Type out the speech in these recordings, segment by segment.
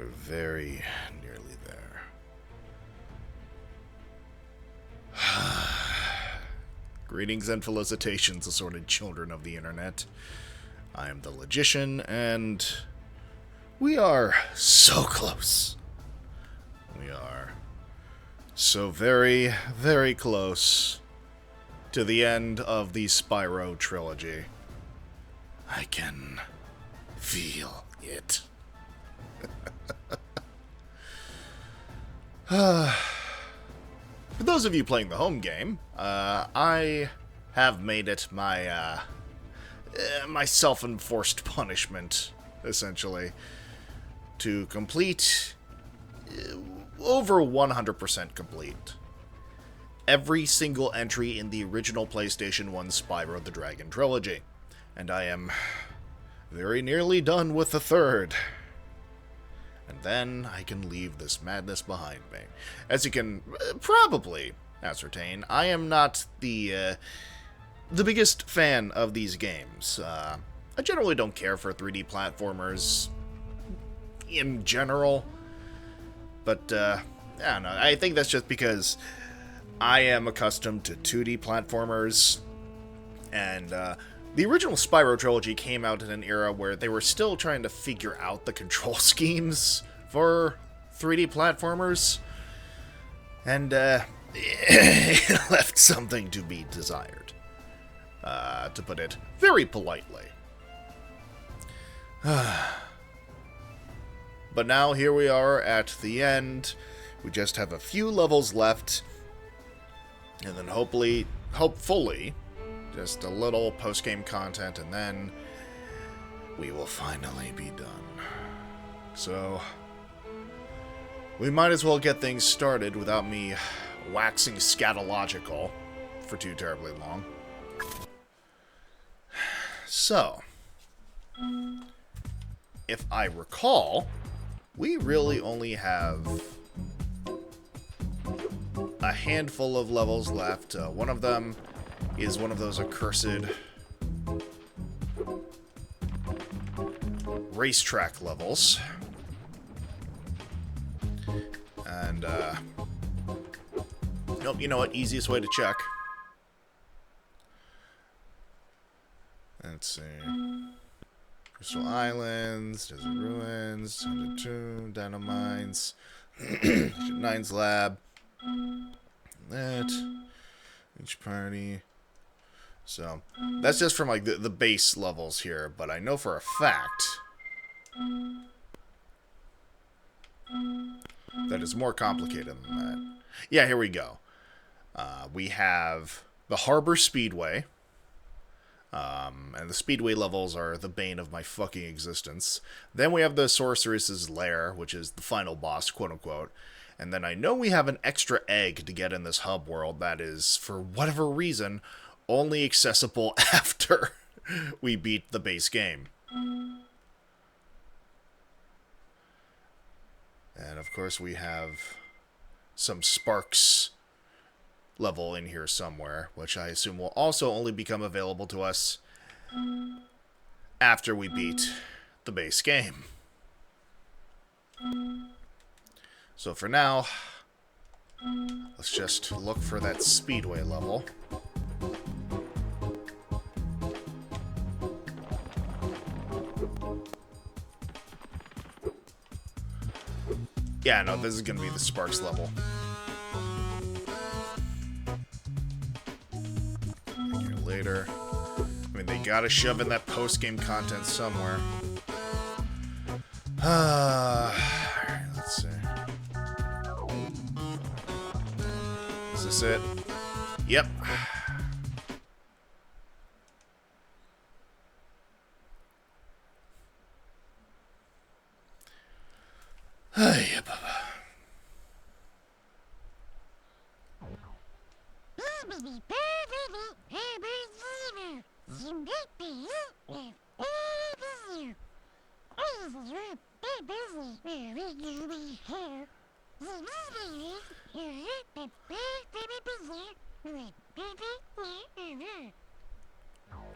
We're very nearly there. Greetings and felicitations, assorted children of the internet. I am the Logician, and we are so close. We are so very, very close to the end of the Spyro trilogy. I can feel it. For those of you playing the home game, I have made it my my self-enforced punishment, essentially, to complete over 100% complete every single entry in the original PlayStation 1 Spyro the Dragon trilogy. And I am very nearly done with the third. And then I can leave this madness behind me. As you can probably ascertain, I am not the biggest fan of these games. I generally don't care for 3D platformers in general. But, I don't know. I think that's just because I am accustomed to 2D platformers. And, the original Spyro trilogy came out in an era where they were still trying to figure out the control schemes for 3D platformers. And, it left something to be desired. To put it very politely. But now here we are at the end. We just have a few levels left. And then hopefully, just a little post-game content, and then we will finally be done. So, we might as well get things started without me waxing scatological for too terribly long. So, if I recall, we really only have a handful of levels left. One of them is one of those accursed racetrack levels. And, nope, you know what? Easiest way to check. Let's see. Crystal Islands, Desert Ruins, Thunder Tomb, Dynamines, Nine's Lab. That. Each party. So, that's just from, like, the base levels here, but I know for a fact that it's more complicated than that. Yeah, here we go. We have the Harbor Speedway, and the Speedway levels are the bane of my fucking existence. Then we have the Sorceress's Lair, which is the final boss, quote-unquote. And then I know we have an extra egg to get in this hub world that is, for whatever reason, only accessible after we beat the base game. And of course we have some Sparks level in here somewhere, which I assume will also only become available to us after we beat the base game. So for now, let's just look for that Speedway level. Yeah, no, this is gonna be the Sparks level. Here later. I mean, they gotta shove in that post-game content somewhere. Alright, let's see. Is this it? Yep. Hey, Baba.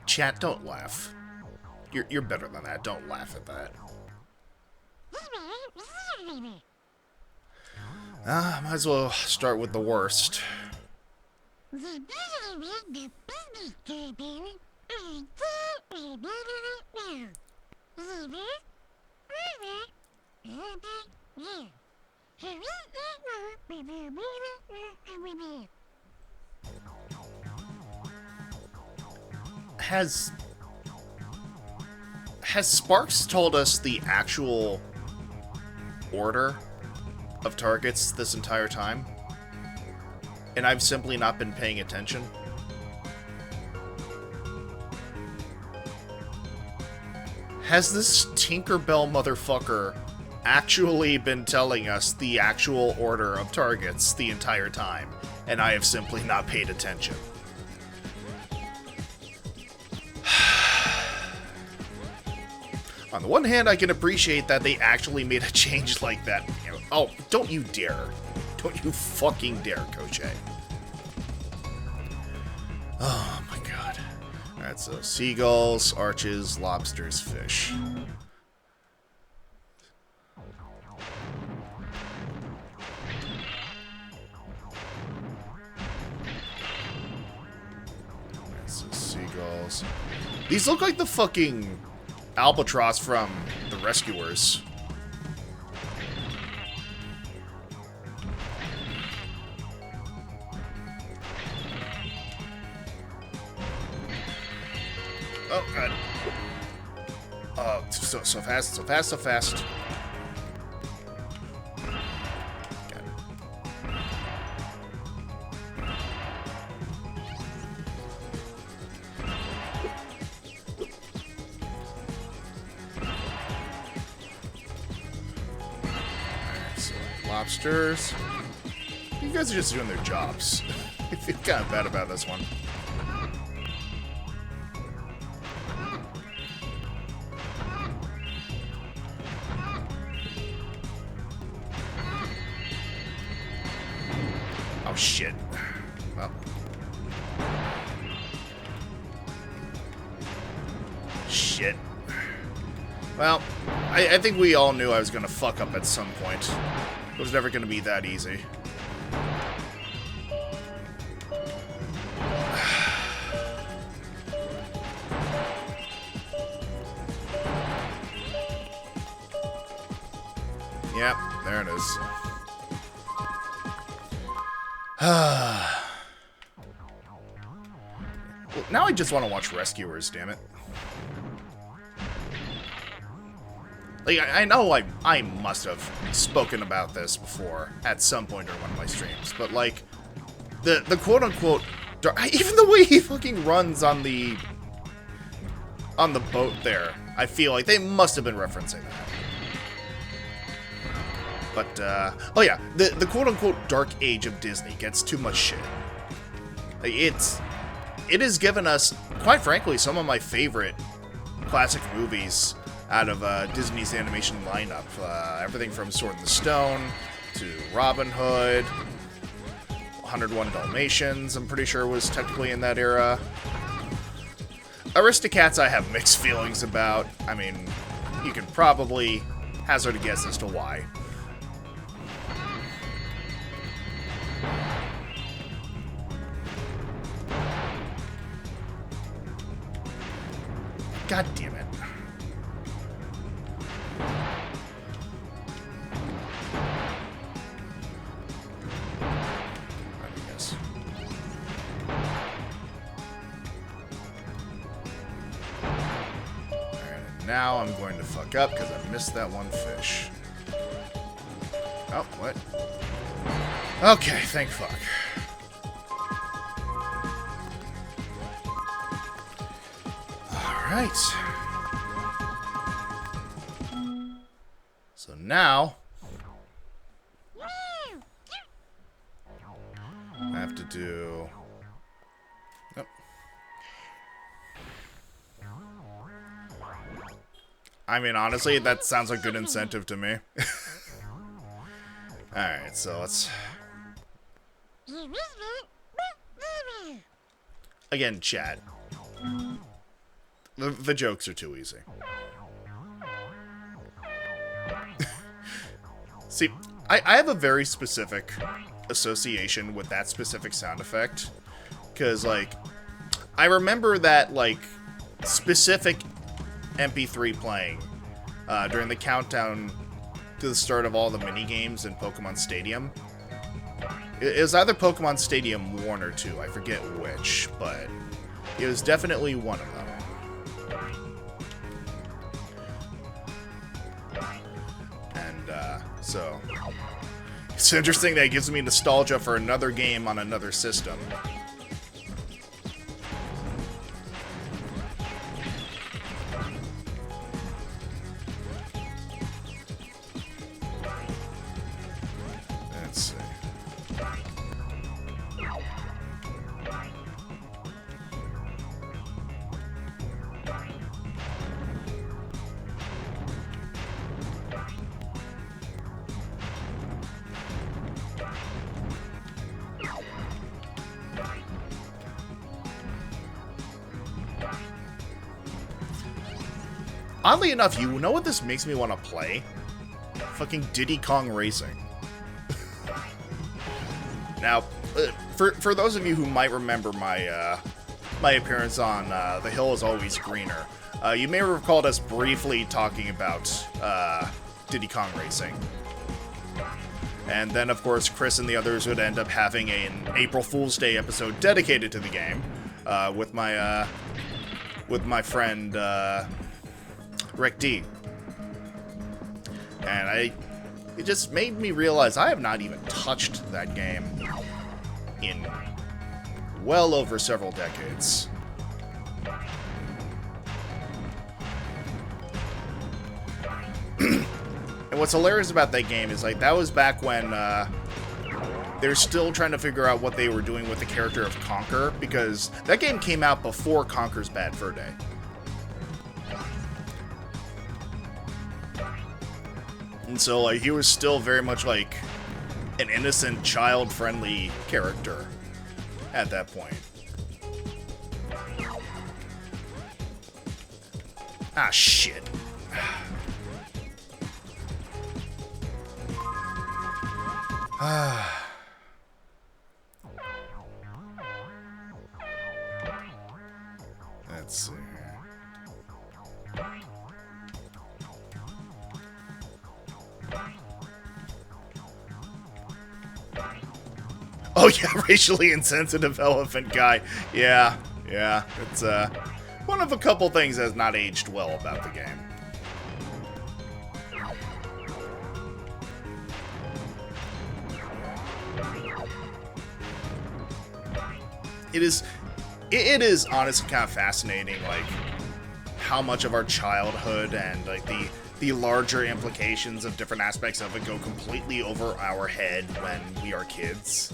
Chat, don't laugh. You're better than that. Don't laugh at that. Might as well start with the worst. Has Sparks told us the actual order of targets this entire time? And I've simply not been paying attention? Has this Tinkerbell motherfucker actually been telling us the actual order of targets the entire time, and I have simply not paid attention? On the one hand, I can appreciate that they actually made a change like that. You know, oh, don't you dare. Don't you fucking dare, Coach A. Oh my god. Alright, so seagulls, arches, lobsters, fish. Alright, so seagulls. These look like the fucking albatross from The Rescuers. Oh, God. So fast, so fast, so fast. God. Alright, so lobsters. You guys are just doing their jobs. I feel kind of bad about this one. Oh, shit. Well. Shit. Well, I think we all knew I was going to fuck up at some point. It was never going to be that easy. Yep, there it is. Well, now I just want to watch Rescuers, damn it. Like, I know I must have spoken about this before at some point during one of my streams, but like, the quote-unquote, even the way he fucking runs on the boat there, I feel like they must have been referencing that. But, oh yeah, the quote-unquote dark age of Disney gets too much shit. It has given us, quite frankly, some of my favorite classic movies out of Disney's animation lineup. Everything from Sword in the Stone to Robin Hood, 101 Dalmatians, I'm pretty sure was technically in that era. Aristocats I have mixed feelings about. I mean, you can probably hazard a guess as to why. God damn it. I guess. Alright, now I'm going to fuck up because I missed that one fish. Oh, what? Okay, thank fuck. Alright. So now I have to do... Yep. I mean, honestly, that sounds like good incentive to me. Alright, so let's... Again, chat. The jokes are too easy. See, I have a very specific association with that specific sound effect. Because, like, I remember that, like, specific MP3 playing during the countdown to the start of all the mini-games in Pokemon Stadium. It was either Pokemon Stadium 1 or 2, I forget which, but it was definitely one of them. And, so... It's interesting that it gives me nostalgia for another game on another system. Let's see. Oddly enough, you know what this makes me want to play? Fucking Diddy Kong Racing. Now, for those of you who might remember my my appearance on The Hill is Always Greener, you may have recalled us briefly talking about Diddy Kong Racing. And then, of course, Chris and the others would end up having an April Fool's Day episode dedicated to the game with my friend Rick D. And it just made me realize I have not even touched that game in well over several decades. And what's hilarious about that game is, like, that was back when they're still trying to figure out what they were doing with the character of Conker, because that game came out before Conker's Bad Fur Day. And so, like, he was still very much, like, an innocent, child-friendly character at that point. Ah, shit. Let's see here. Oh yeah, racially insensitive elephant guy. Yeah, it's one of a couple things that's not aged well about the game. It is honestly kind of fascinating, like, how much of our childhood and, like, the larger implications of different aspects of it go completely over our head when we are kids.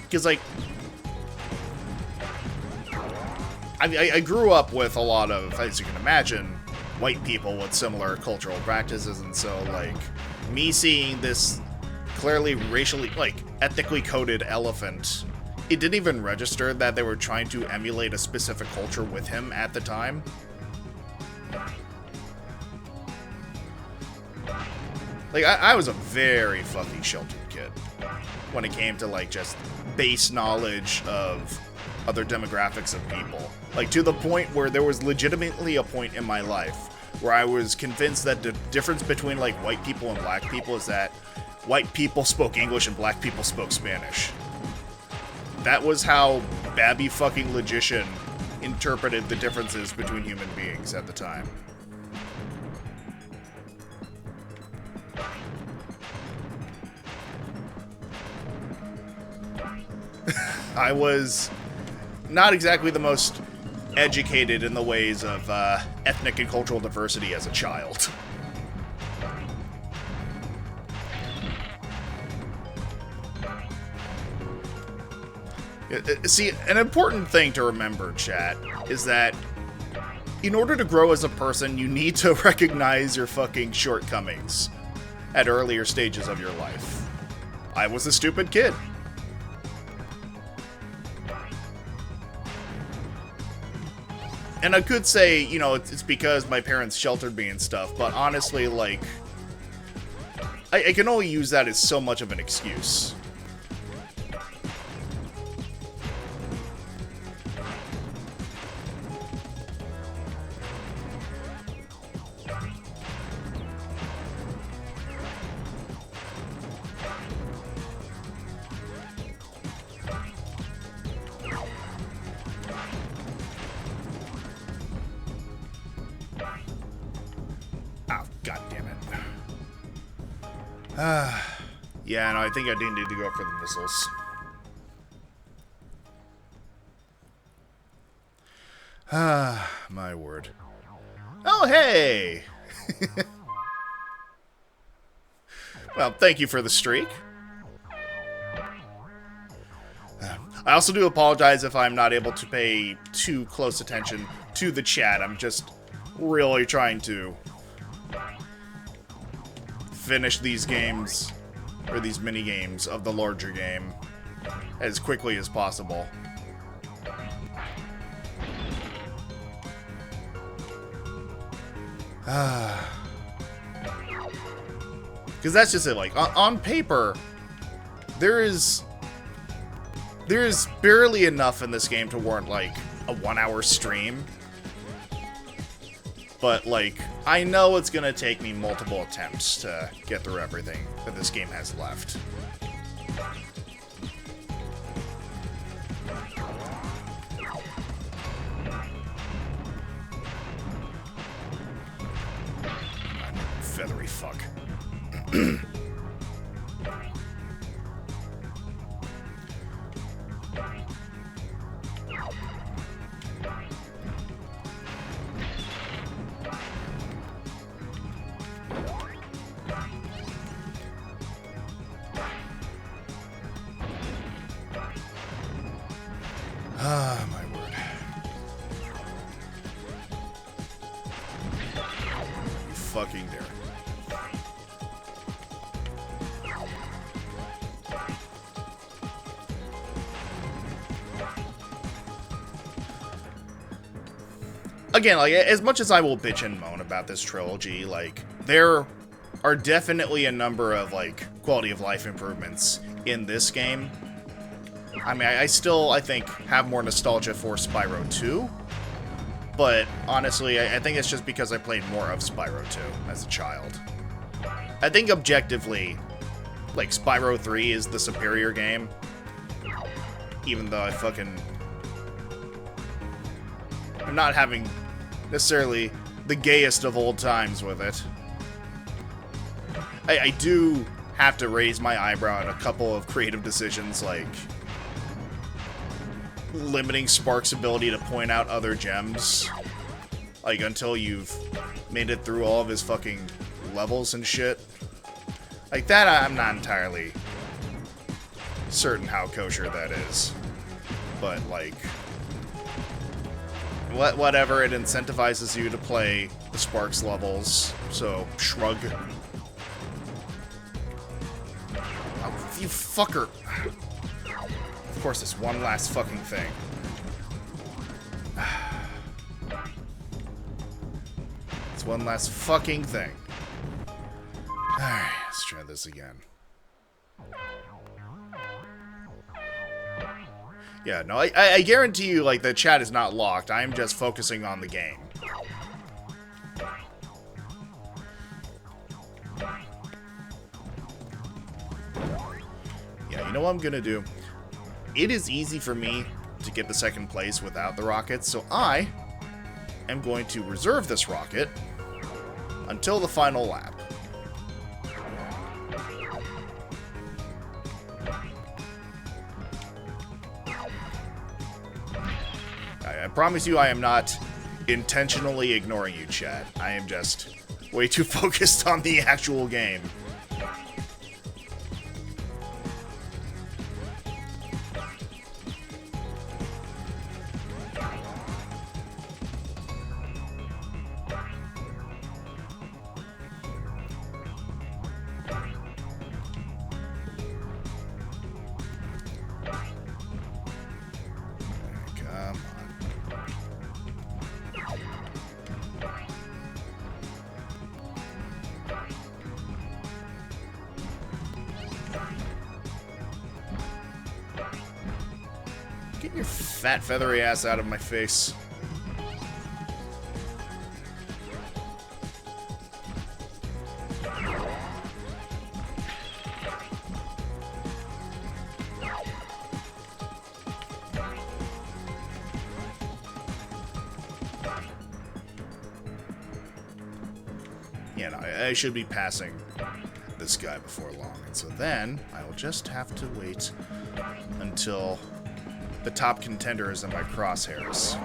Because, like, I grew up with a lot of, as you can imagine, white people with similar cultural practices, and so, like, me seeing this clearly racially, like, ethnically coded elephant, it didn't even register that they were trying to emulate a specific culture with him at the time. Like, I was a very fucking sheltered kid when it came to, like, just base knowledge of other demographics of people. Like, to the point where there was legitimately a point in my life where I was convinced that the difference between, like, white people and black people is that white people spoke English and black people spoke Spanish. That was how Babby fucking Logician interpreted the differences between human beings at the time. I was not exactly the most educated in the ways of ethnic and cultural diversity as a child. See, an important thing to remember, chat, is that in order to grow as a person, you need to recognize your fucking shortcomings at earlier stages of your life. I was a stupid kid. And I could say, you know, it's because my parents sheltered me and stuff, but honestly, like, I can only use that as so much of an excuse. Yeah, no, I think I do need to go for the missiles. My word. Oh, hey! Well, thank you for the streak. I also do apologize if I'm not able to pay too close attention to the chat. I'm just really trying to finish these games, or these mini games of the larger game, as quickly as possible. Because that's just it, like, on paper, there is barely enough in this game to warrant, like, a 1-hour stream. But, like, I know it's gonna take me multiple attempts to get through everything that this game has left. Feathery fuck. Ah, my word. You fucking dare. Again, like, as much as I will bitch and moan about this trilogy, like, there are definitely a number of, like, quality of life improvements in this game. I mean, I still, I think, have more nostalgia for Spyro 2, but honestly, I think it's just because I played more of Spyro 2 as a child. I think objectively, like, Spyro 3 is the superior game, even though I'm not having necessarily the gayest of old times with it. I do have to raise my eyebrow at a couple of creative decisions, like limiting Spark's ability to point out other gems, like, until you've made it through all of his fucking levels and shit. Like, that I'm not entirely certain how kosher that is. But, like, whatever, it incentivizes you to play the Sparks levels, so shrug. Oh, you fucker. Of course, this one last fucking thing. It's one last fucking thing. Alright, let's try this again. Yeah, no, I guarantee you, like, the chat is not locked. I am just focusing on the game. Yeah, you know what I'm gonna do? It is easy for me to get the second place without the rockets, so I am going to reserve this rocket until the final lap. I promise you I am not intentionally ignoring you, chat. I am just way too focused on the actual game. Get your fat, feathery ass out of my face. Yeah, no, I should be passing this guy before long. And so then, I will just have to wait until the top contender is in my crosshairs.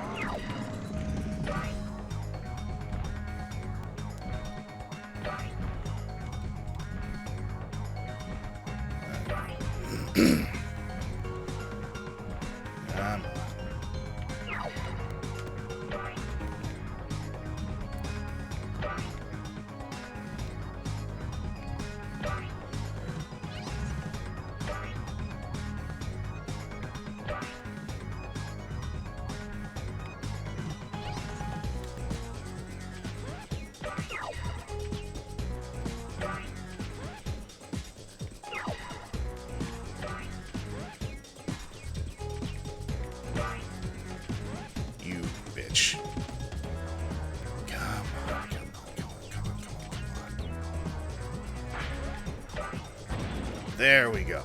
There we go.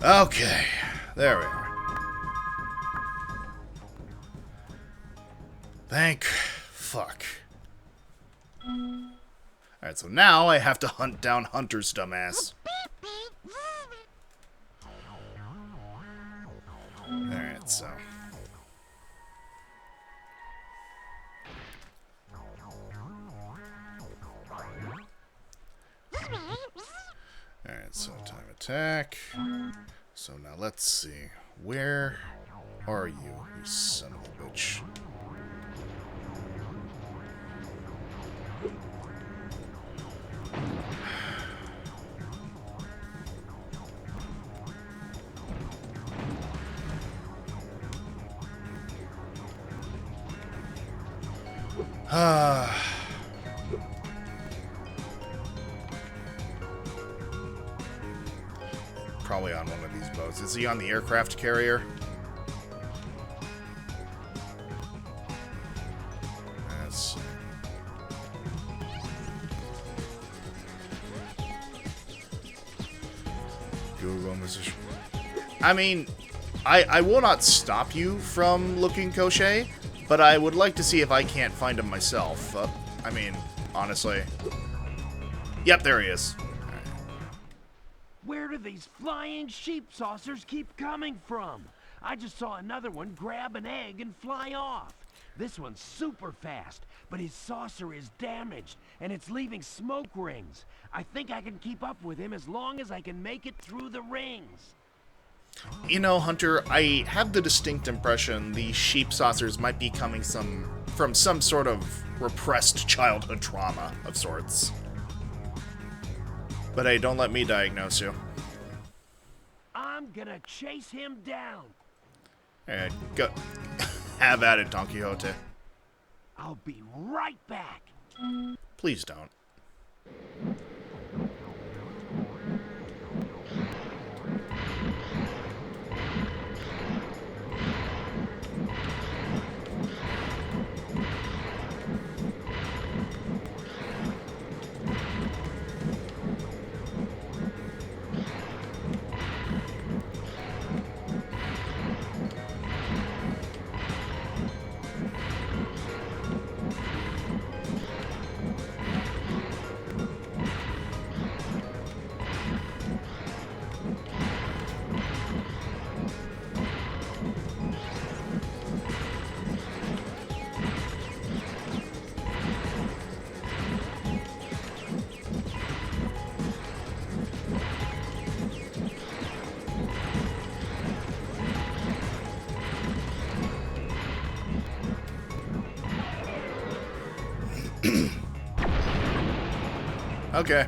Okay, there we are. Thank fuck. Alright, so now I have to hunt down Hunter's dumbass. Alright, so. Alright, so time attack. So now let's see. Where are you, you son of a bitch? Probably on one of these boats. Is he on the aircraft carrier? Let's see. Google position. I mean, I will not stop you from looking Koshé, but I would like to see if I can't find him myself. I mean, honestly. Yep, there he is. Where do these flying sheep saucers keep coming from? I just saw another one grab an egg and fly off. This one's super fast, but his saucer is damaged, and it's leaving smoke rings. I think I can keep up with him as long as I can make it through the rings. You know, Hunter, I have the distinct impression the sheep saucers might be coming from some sort of repressed childhood trauma of sorts. But hey, don't let me diagnose you. I'm gonna chase him down. Alright, go. Have at it, Don Quixote. I'll be right back. Please don't. Okay.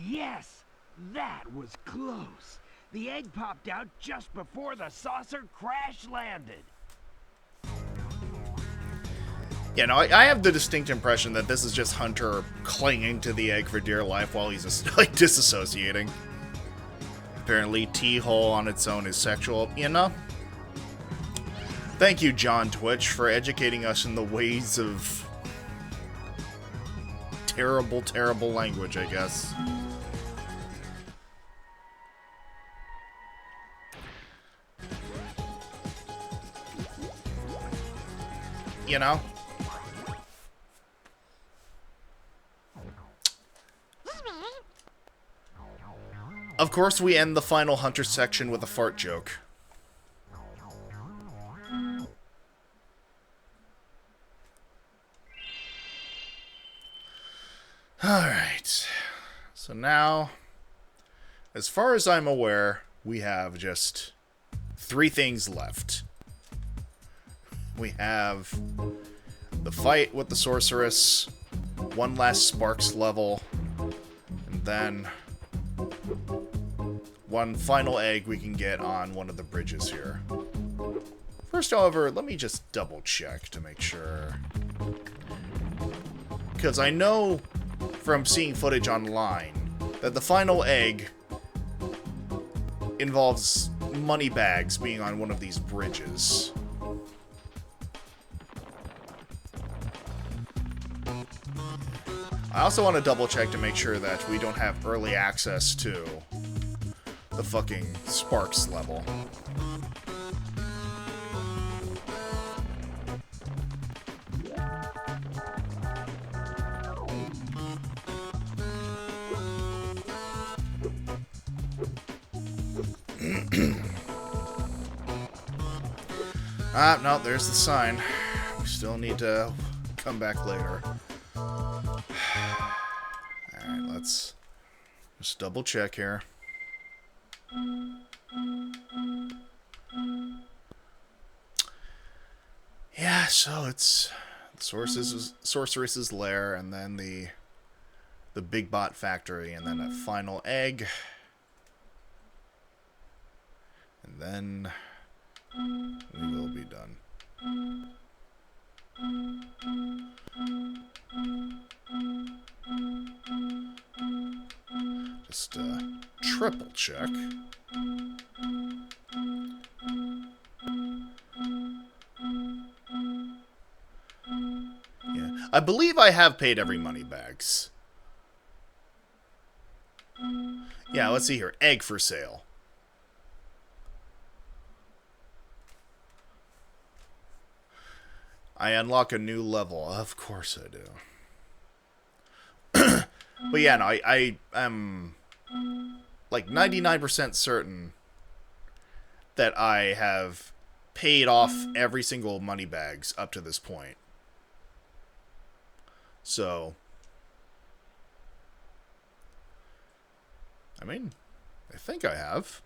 Yes, that was close. The egg popped out just before the saucer crash landed. Yeah, no, I have the distinct impression that this is just Hunter clinging to the egg for dear life while he's, like, disassociating. Apparently, T-hole on its own is sexual, you know? Thank you, John Twitch, for educating us in the ways of terrible, terrible language, I guess. You know? Of course, we end the final Hunter section with a fart joke. Alright. So now, as far as I'm aware, we have just 3 things left. We have the fight with the sorceress, one last Sparks level, and then one final egg we can get on one of the bridges here. First, however, let me just double check to make sure. Because I know from seeing footage online that the final egg involves money bags being on one of these bridges. I also want to double check to make sure that we don't have early access to the fucking Sparks level. No, there's the sign. We still need to come back later. Alright, let's just double check here. Yeah, so it's the sorceress's lair, and then the big bot factory, and then a final egg. And then we will be done. Just triple check. Yeah, I believe I have paid every money bags. Yeah, let's see here. Egg for sale. I unlock a new level. Of course I do. But yeah, no, I am like 99% certain that I have paid off every single money bags up to this point. So, I mean, I think I have.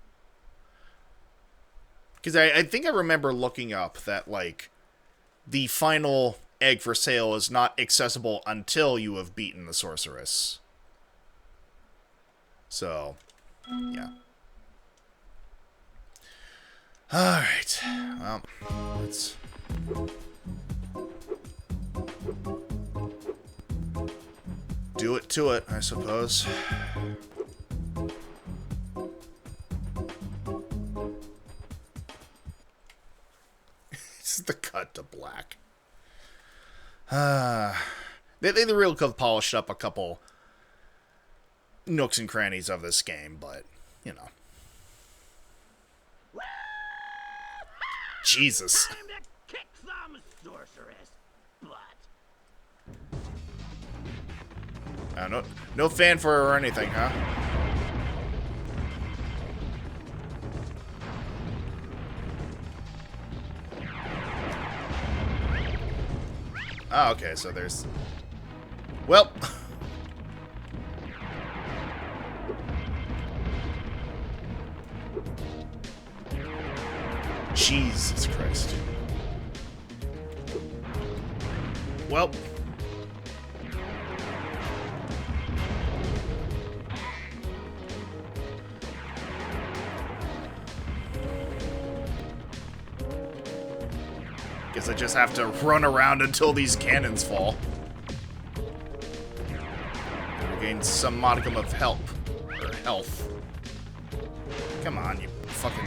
Because I think I remember looking up that, like, the final egg for sale is not accessible until you have beaten the sorceress. So, yeah. Alright. Well, let's do it to it, I suppose. This is the cut to black. They really could have polished up a couple nooks and crannies of this game, but, you know. Jesus. Time to kick some, sorceress. But No fanfare or anything, huh? Oh, okay, so there's... Well... Jesus Christ. Well... Guess I just have to run around until these cannons fall. Regain some modicum of help. Or health. Come on, you fucking...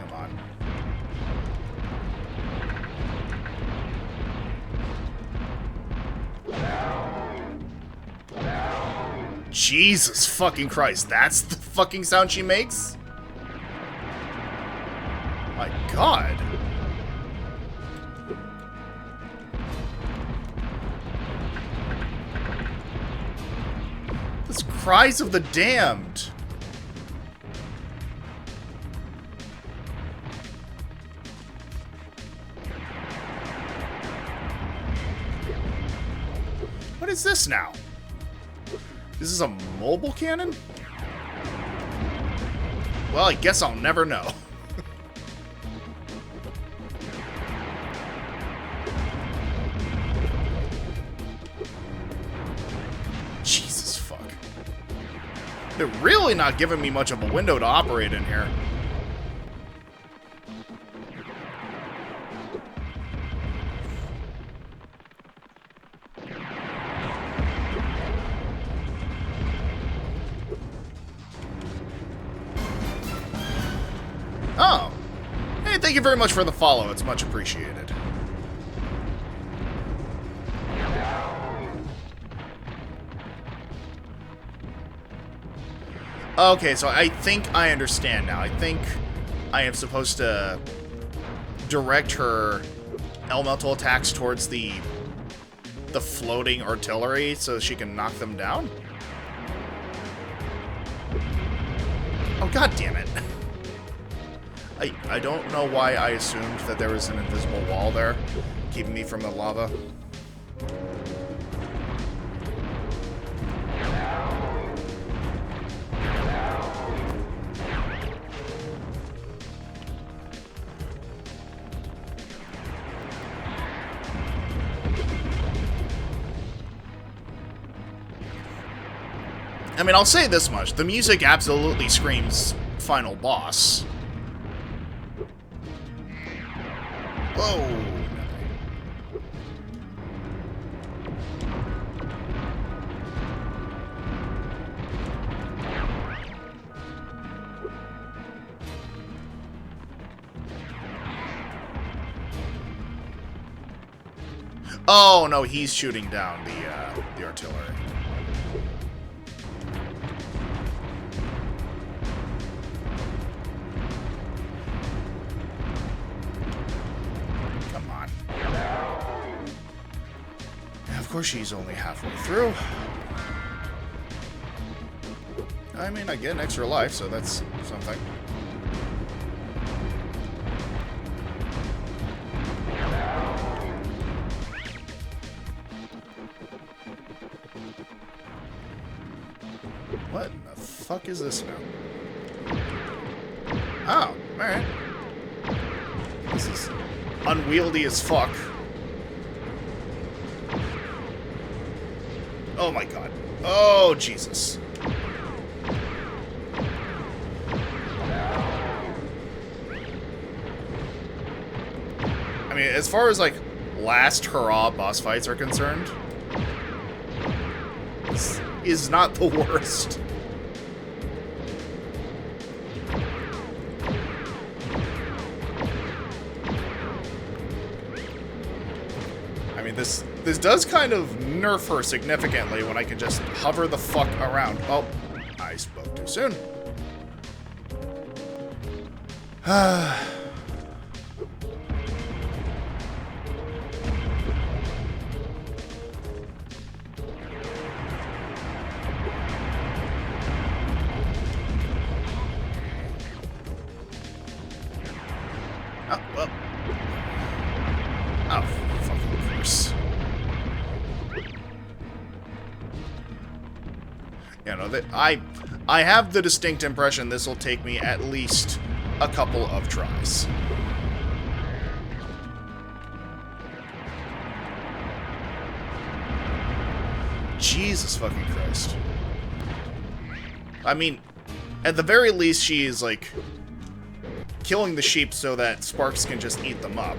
Come on. Jesus fucking Christ, that's the fucking sound she makes? My God. This cries of the damned. What is this now? This is a mobile cannon? Well, I guess I'll never know. Jesus fuck. They're really not giving me much of a window to operate in here. Oh. Hey, thank you very much for the follow. It's much appreciated. Okay, so I think I understand now. I think I am supposed to direct her elemental attacks towards the floating artillery so she can knock them down? Oh, god damn it. I don't know why I assumed that there was an invisible wall there, keeping me from the lava. I mean, I'll say this much. The music absolutely screams final boss. Whoa. Oh, no, he's shooting down the artillery. Of course, she's only halfway through. I mean, I get an extra life, so that's something. What in the fuck is this now? Oh, alright. This is unwieldy as fuck. Oh my god. Oh, Jesus. I mean, as far as, like, last hurrah boss fights are concerned, this is not the worst. I mean, this does kind of nerf her significantly when I can just hover the fuck around. Oh, I spoke too soon. Oh, well. Oh, fucking course. You know, that I have the distinct impression this will take me at least a couple of tries. Jesus fucking Christ. I mean, at the very least, she is, like, killing the sheep so that Sparks can just eat them up.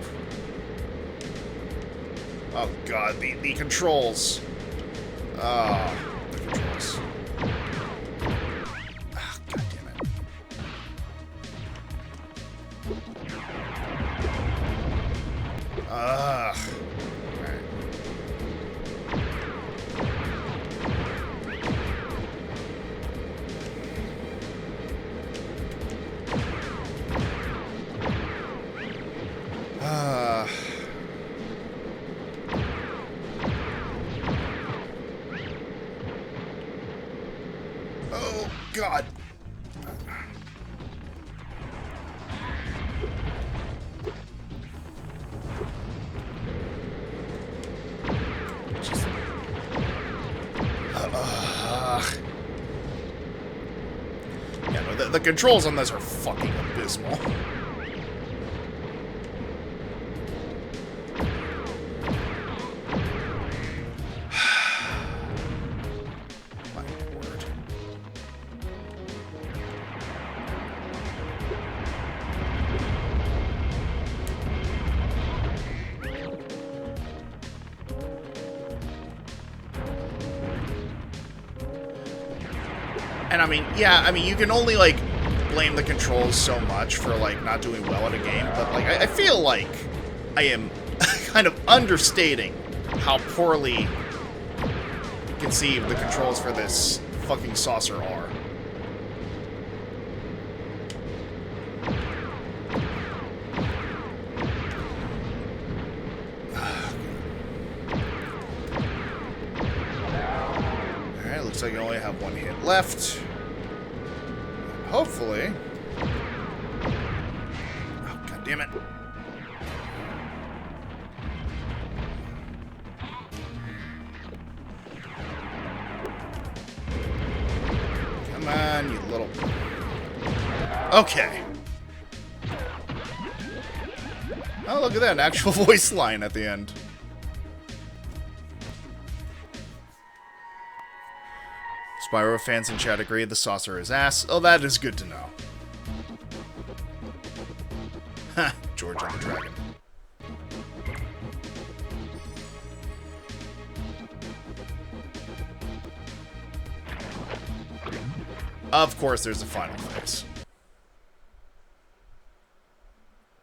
Oh god, the controls. The controls. Ah, god damn it. Alright. Oh, God. Just... Yeah, no, the controls on this are fucking abysmal. And I mean, yeah, I mean, you can only, like, blame the controls so much for, like, not doing well at a game, but, like, I feel like I am kind of understating how poorly conceived the controls for this fucking saucer are. Alright, looks like you only have one hit left. Hopefully. Oh, god damn it. Come on, you little... Okay. Oh, look at that. An actual voice line at the end. Spyro fans in chat agree the saucer is ass. Oh, that is good to know. Ha! George and the Dragon. Of course, there's a final phase.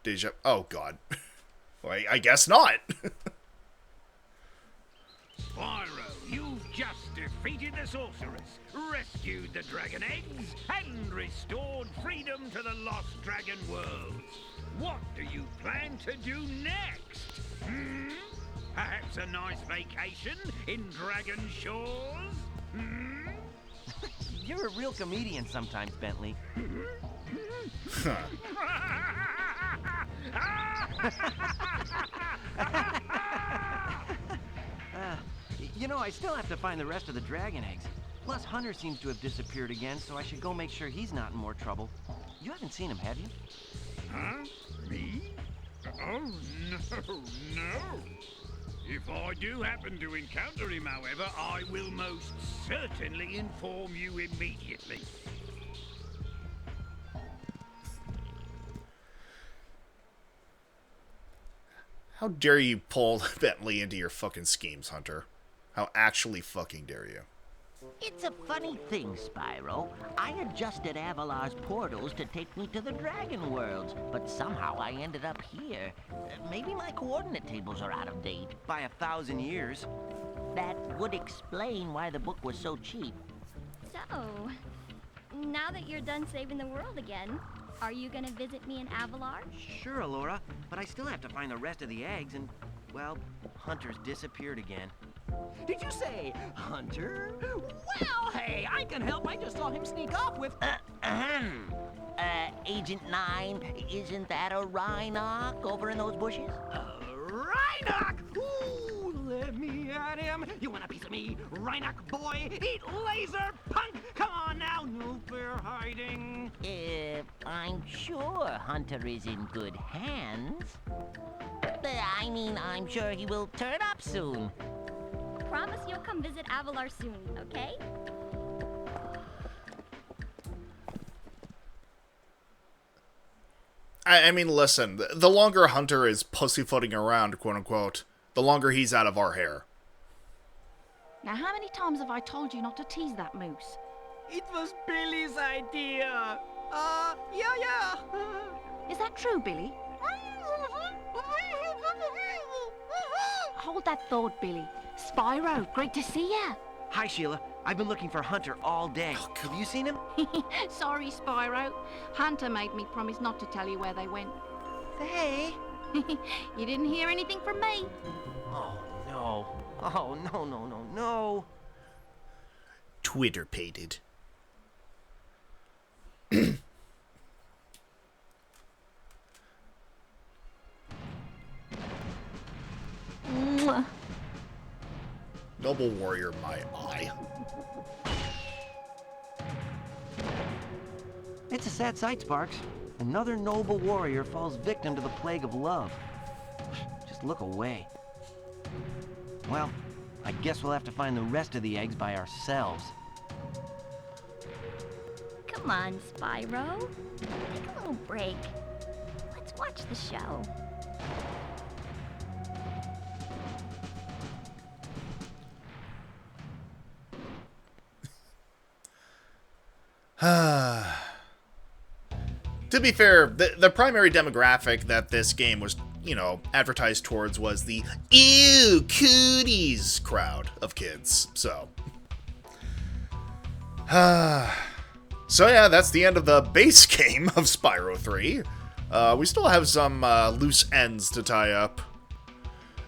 Deja... Oh, God. Well, I guess not. Spyro, you've just defeated the sorceress, rescued the dragon eggs, and restored freedom to the lost dragon worlds. What do you plan to do next? Hmm? Perhaps a nice vacation in Dragon Shores? Hmm? You're a real comedian sometimes, Bentley. You know, I still have to find the rest of the dragon eggs. Plus, Hunter seems to have disappeared again, so I should go make sure he's not in more trouble. You haven't seen him, have you? Huh? Me? Oh, no, no. If I do happen to encounter him, however, I will most certainly inform you immediately. How dare you pull Bentley into your fucking schemes, Hunter? How actually fucking dare you? It's a funny thing, Spyro. I adjusted Avalar's portals to take me to the Dragon Worlds, but somehow I ended up here. Maybe my coordinate tables are out of date. By 1,000 years. That would explain why the book was so cheap. So, now that you're done saving the world again, are you gonna visit me in Avalar? Sure, Alora, but I still have to find the rest of the eggs and, well, Hunter's disappeared again. Did you say Hunter? Well, hey, I can help. I just saw him sneak off with... Agent 9, isn't that a Rhinoc over in those bushes? Rhinoc! Ooh, let me at him. You want a piece of me, Rhinoc boy? Eat laser, punk! Come on now, no fair hiding. I'm sure Hunter is in good hands. I mean, I'm sure he will turn up soon. Promise you'll come visit Avalar soon, okay? I mean, listen, the longer Hunter is pussyfooting around, quote-unquote, the longer he's out of our hair. Now, how many times have I told you not to tease that moose? It was Billy's idea. Yeah. Is that true, Billy? Hold that thought, Billy. Spyro, great to see ya. Hi, Sheila. I've been looking for Hunter all day. Have you seen him? Sorry, Spyro. Hunter made me promise not to tell you where they went. Hey. You didn't hear anything from me. Oh, no. Oh, no. Twitter pated. Mwah. Noble warrior, my eye. It's a sad sight, Sparks. Another noble warrior falls victim to the plague of love. Just look away. Well, I guess we'll have to find the rest of the eggs by ourselves. Come on, Spyro. Take a little break. Let's watch the show. To be fair, the primary demographic that this game was, advertised towards was the ew, cooties crowd of kids, so. So yeah, that's the end of the base game of Spyro 3. We still have some loose ends to tie up.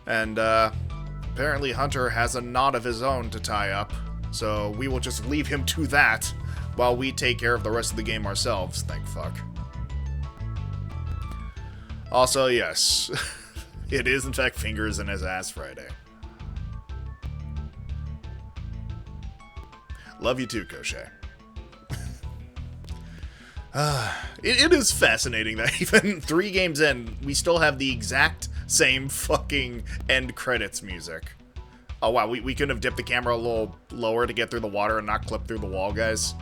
And apparently Hunter has a knot of his own to tie up, so we will just leave him to that while we take care of the rest of the game ourselves, thank fuck. Also, yes, it is in fact Fingers in His Ass Friday. Love you too, Koshe. It is fascinating that even 3 games in, we still have the exact same fucking end credits music. Oh wow, we couldn't have dipped the camera a little lower to get through the water and not clip through the wall, guys.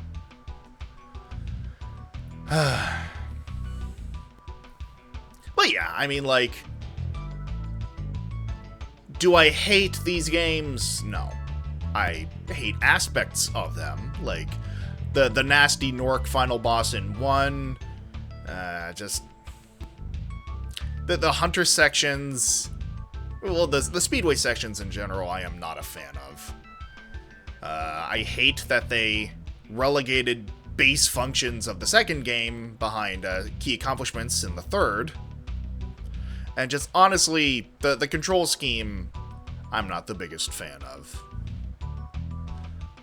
But yeah, I mean, like, do I hate these games? No. I hate aspects of them, like the nasty Nork final boss in 1, just the Hunter sections, well, the Speedway sections in general, I am not a fan of. I hate that they relegated base functions of the second game behind key accomplishments in the third. And just honestly, the control scheme, I'm not the biggest fan of.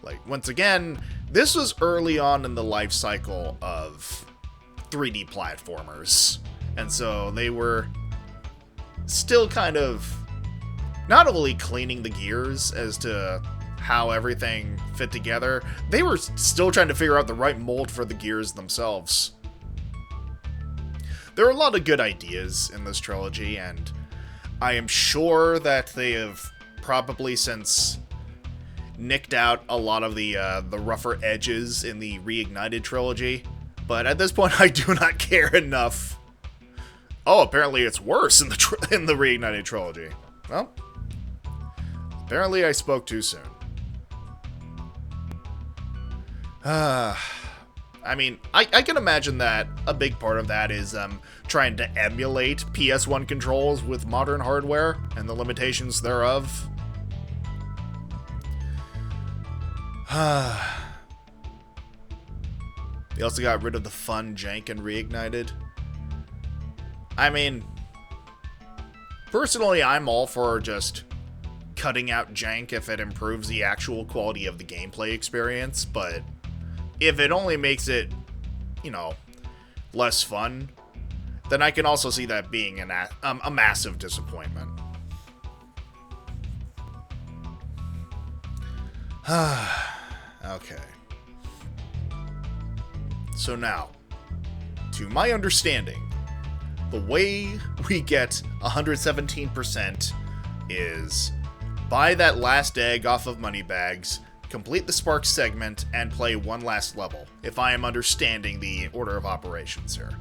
Like, once again, this was early on in the life cycle of 3D platformers. And so they were still kind of not only cleaning the gears as to how everything fit together, they were still trying to figure out the right mold for the gears themselves. There are a lot of good ideas in this trilogy, and I am sure that they have probably since nicked out a lot of the rougher edges in the Reignited trilogy, but at this point I do not care enough. Oh, apparently it's worse in the Reignited trilogy. Well, apparently I spoke too soon. I mean, I can imagine that a big part of that is trying to emulate PS1 controls with modern hardware and the limitations thereof. They also got rid of the fun jank in Reignited. I mean, personally, I'm all for just cutting out jank if it improves the actual quality of the gameplay experience, but if it only makes it, less fun, then I can also see that being a massive disappointment. Okay. So now, to my understanding, the way we get 117% is buy that last egg off of Moneybags, complete the Sparks segment, and play one last level, if I am understanding the order of operations here.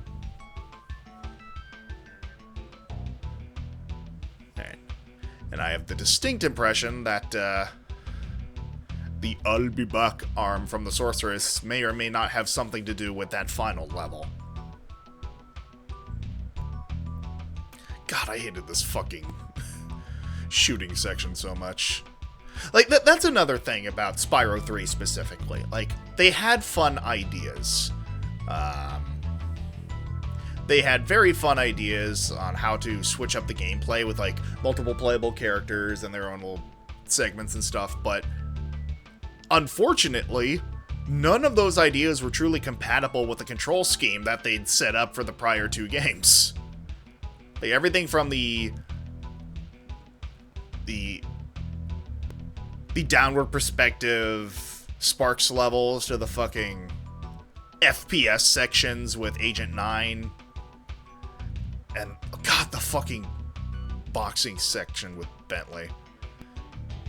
And I have the distinct impression that the I'll be back arm from the sorceress may or may not have something to do with that final level. God, I hated this fucking shooting section so much. Like, that's another thing about Spyro 3 specifically. Like, they had fun ideas. They had very fun ideas on how to switch up the gameplay with, like, multiple playable characters and their own little segments and stuff, but unfortunately, none of those ideas were truly compatible with the control scheme that they'd set up for the prior 2 games. Like, everything from the downward perspective Sparks levels to the fucking FPS sections with Agent 9. And, God, the fucking boxing section with Bentley.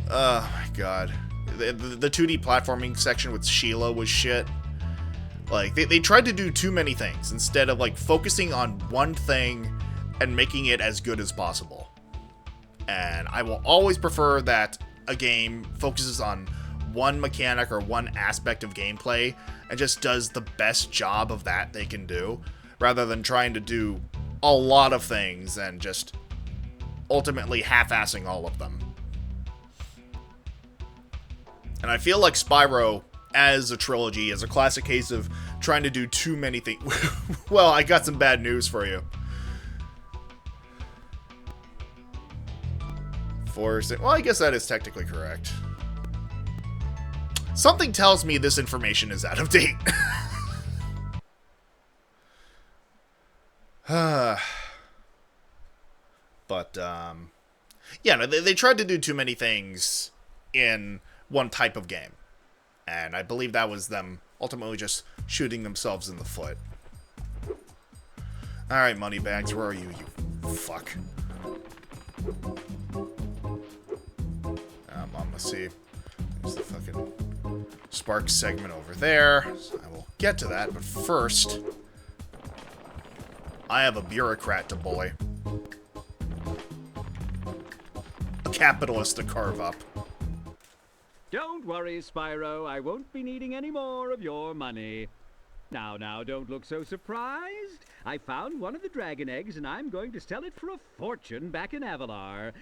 Oh, my God. The 2D platforming section with Sheila was shit. Like, they tried to do too many things instead of, like, focusing on one thing and making it as good as possible. And I will always prefer that a game focuses on one mechanic or one aspect of gameplay and just does the best job of that they can do, rather than trying to do a lot of things and just ultimately half-assing all of them. And I feel like Spyro, as a trilogy, is a classic case of trying to do too many things. Well, I got some bad news for you. Well, I guess that is technically correct. Something tells me this information is out of date. But, yeah, no, they tried to do too many things in one type of game. And I believe that was them ultimately just shooting themselves in the foot. Alright, Moneybags, where are you, you fuck? Let's see. There's the fucking Sparks segment over there. So I will get to that, but first, I have a bureaucrat to bully. A capitalist to carve up. Don't worry, Spyro. I won't be needing any more of your money. Now, don't look so surprised. I found one of the dragon eggs, and I'm going to sell it for a fortune back in Avalar.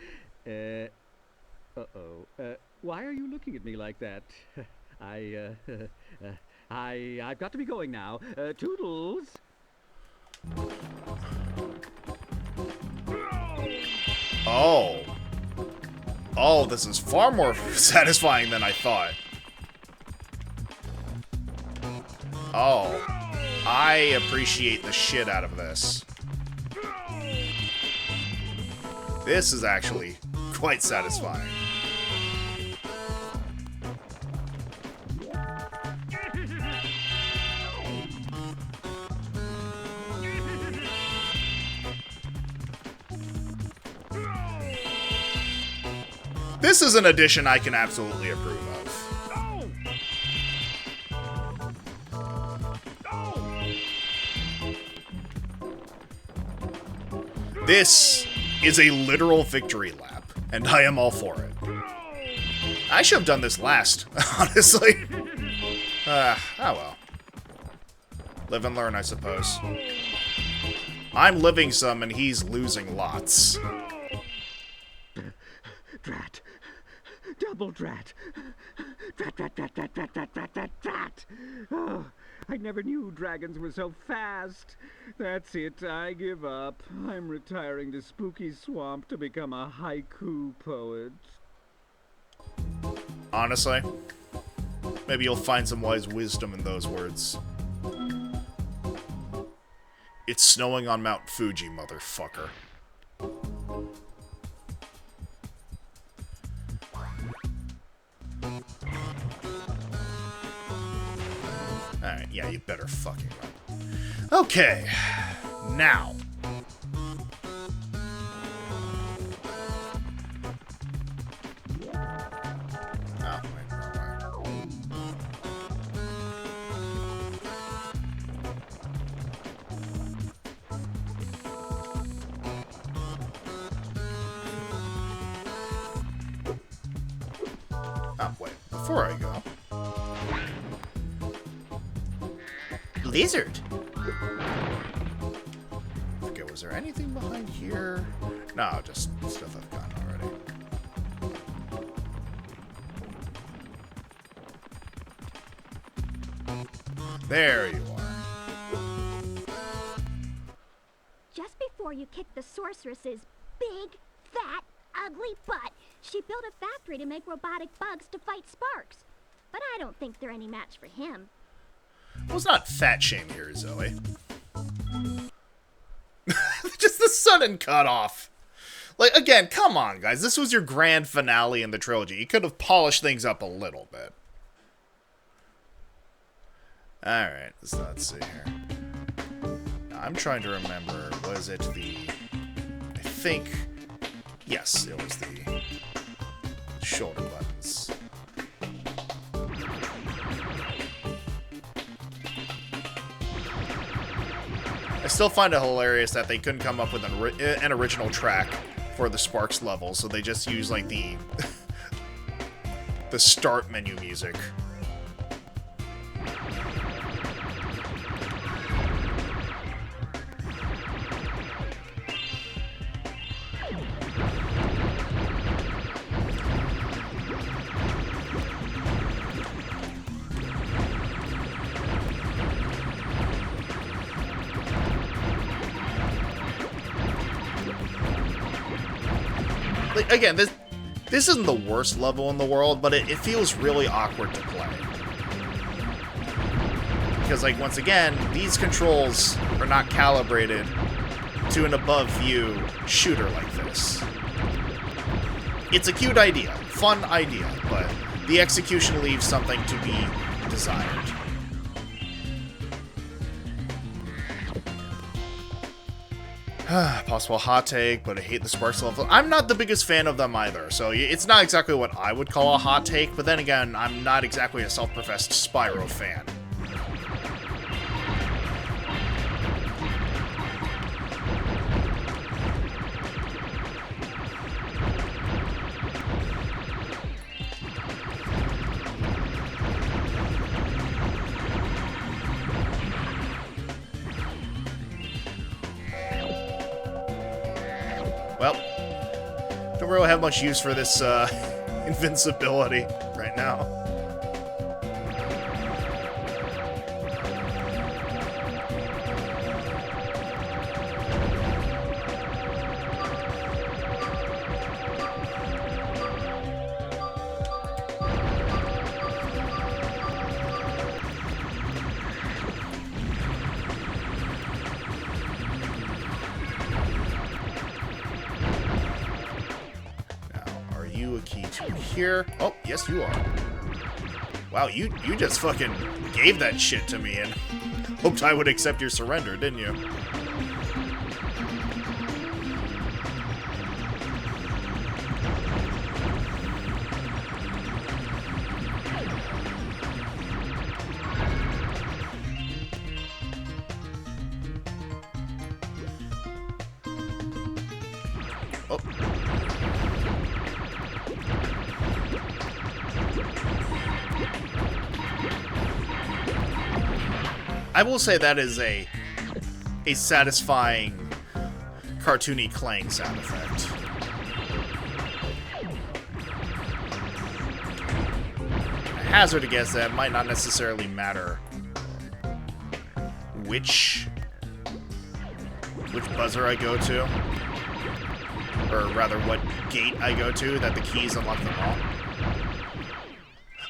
Why are you looking at me like that? I've got to be going now. Toodles! Oh. Oh, this is far more satisfying than I thought. Oh. I appreciate the shit out of this. This is actually quite satisfying. This is an addition I can absolutely approve of. This is a literal victory lap, and I am all for it. I should have done this last, honestly. Oh well. Live and learn, I suppose. I'm living some, and he's losing lots. Drat. Double drat. Drat. Oh, I never knew dragons were so fast. That's it, I give up. I'm retiring to Spooky Swamp to become a haiku poet. Honestly, maybe you'll find some wise wisdom in those words. It's snowing on Mount Fuji, motherfucker. Alright, yeah, you better fucking run. Okay, now. Oh, wait, wrong way. Oh, wait. Before I go... Lizard! Okay, was there anything behind here? No, just stuff I've gotten already. There you are. Just before you kicked the sorceress's big, fat, ugly butt, she built a factory to make robotic bugs to fight Sparks. But I don't think they're any match for him. Well, it's not fat shame here, Zoe. Just the sudden cutoff. Like, again, come on, guys. This was your grand finale in the trilogy. You could have polished things up a little bit. Alright, let's see here. Now, I'm trying to remember, was it the... I think... Yes, it was the shoulder buttons. I still find it hilarious that they couldn't come up with an original track for the Sparks level, so they just use, like, the the start menu music. Like, again, this isn't the worst level in the world, but it feels really awkward to play. Because, like, once again, these controls are not calibrated to an above-view shooter like this. It's a cute idea, fun idea, but the execution leaves something to be desired. Possible hot take, but I hate the Sparks level. I'm not the biggest fan of them either, so it's not exactly what I would call a hot take, but then again, I'm not exactly a self-professed Spyro fan. Well, don't really have much use for this invincibility right now. Here. Oh, yes, you are. Wow, you just fucking gave that shit to me and hoped I would accept your surrender, didn't you? Oh. I will say that is a satisfying, cartoony clang sound effect. I hazard a guess that it might not necessarily matter which buzzer I go to, or rather what gate I go to, that the keys unlock them all.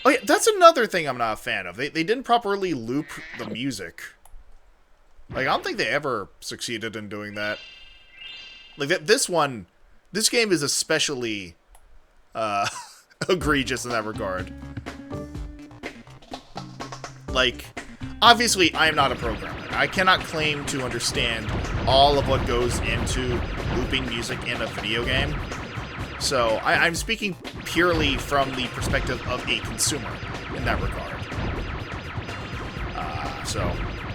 Oh yeah, that's another thing I'm not a fan of. They didn't properly loop the music. Like, I don't think they ever succeeded in doing that. Like, this game is especially egregious in that regard. Like, obviously, I am not a programmer. I cannot claim to understand all of what goes into looping music in a video game. So, I'm speaking purely from the perspective of a consumer in that regard. So,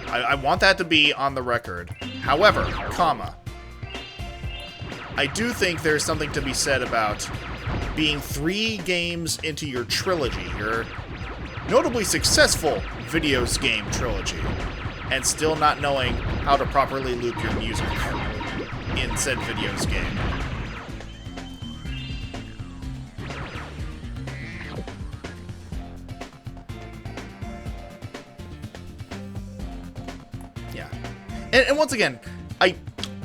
I want that to be on the record. However, I do think there's something to be said about being 3 games into your trilogy, your notably successful videos game trilogy, and still not knowing how to properly loop your music in said videos game. Yeah. And once again,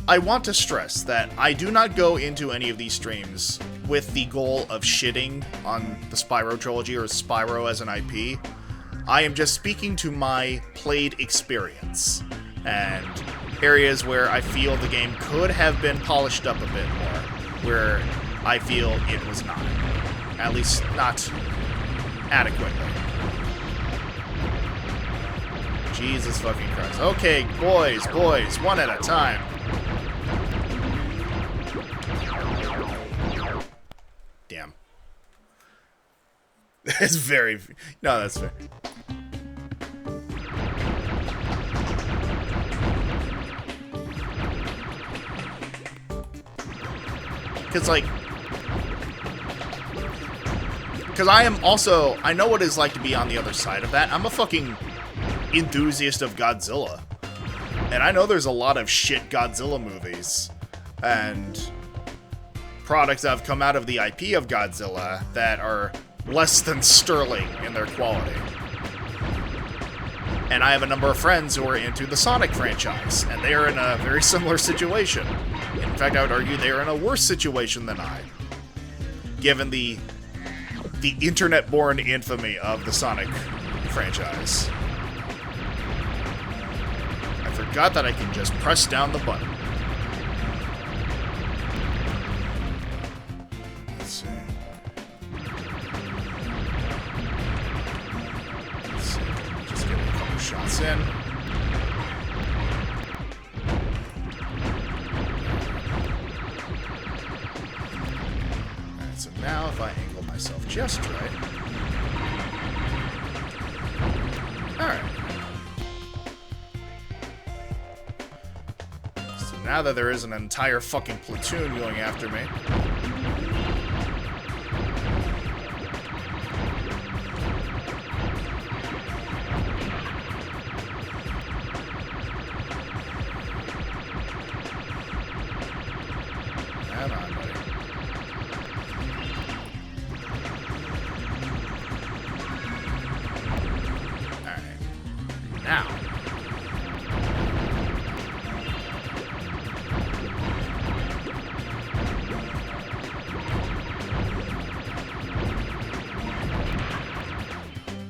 I want to stress that I do not go into any of these streams with the goal of shitting on the Spyro trilogy or Spyro as an IP. I am just speaking to my played experience and areas where I feel the game could have been polished up a bit more, where I feel it was not. At least not adequately. Jesus fucking Christ. Okay, boys, one at a time. Damn. That's very... No, that's fair. Because, like... Because I am also... I know what it's like to be on the other side of that. I'm a fucking enthusiast of Godzilla. And I know there's a lot of shit Godzilla movies. And... products that have come out of the IP of Godzilla that are less than sterling in their quality. And I have a number of friends who are into the Sonic franchise, and they are in a very similar situation. In fact, I would argue they are in a worse situation than I, given the internet-born infamy of the Sonic franchise. I forgot that I can just press down the button. Shots in. Alright, so now if I angle myself just right. Alright. So now that there is an entire fucking platoon going after me.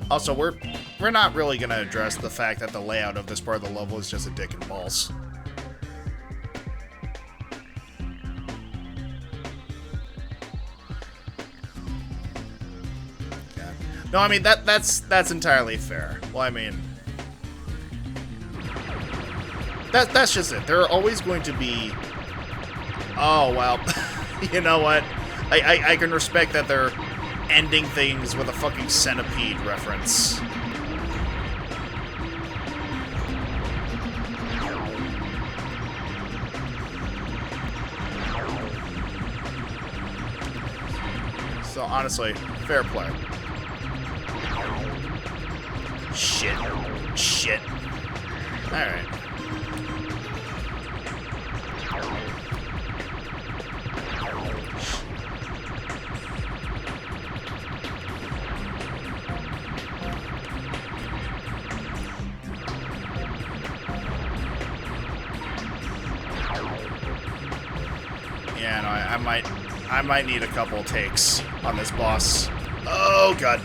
Also, we're not really going to address the fact that the layout of this part of the level is just a dick and balls. Yeah. No, I mean, that's entirely fair. Well, I mean... That's just it. There are always going to be... Oh, well, you know what? I can respect that they're ending things with a fucking centipede reference. So honestly, fair play. Shit. Alright. Yeah, no, I might need a couple takes on this boss. Oh god.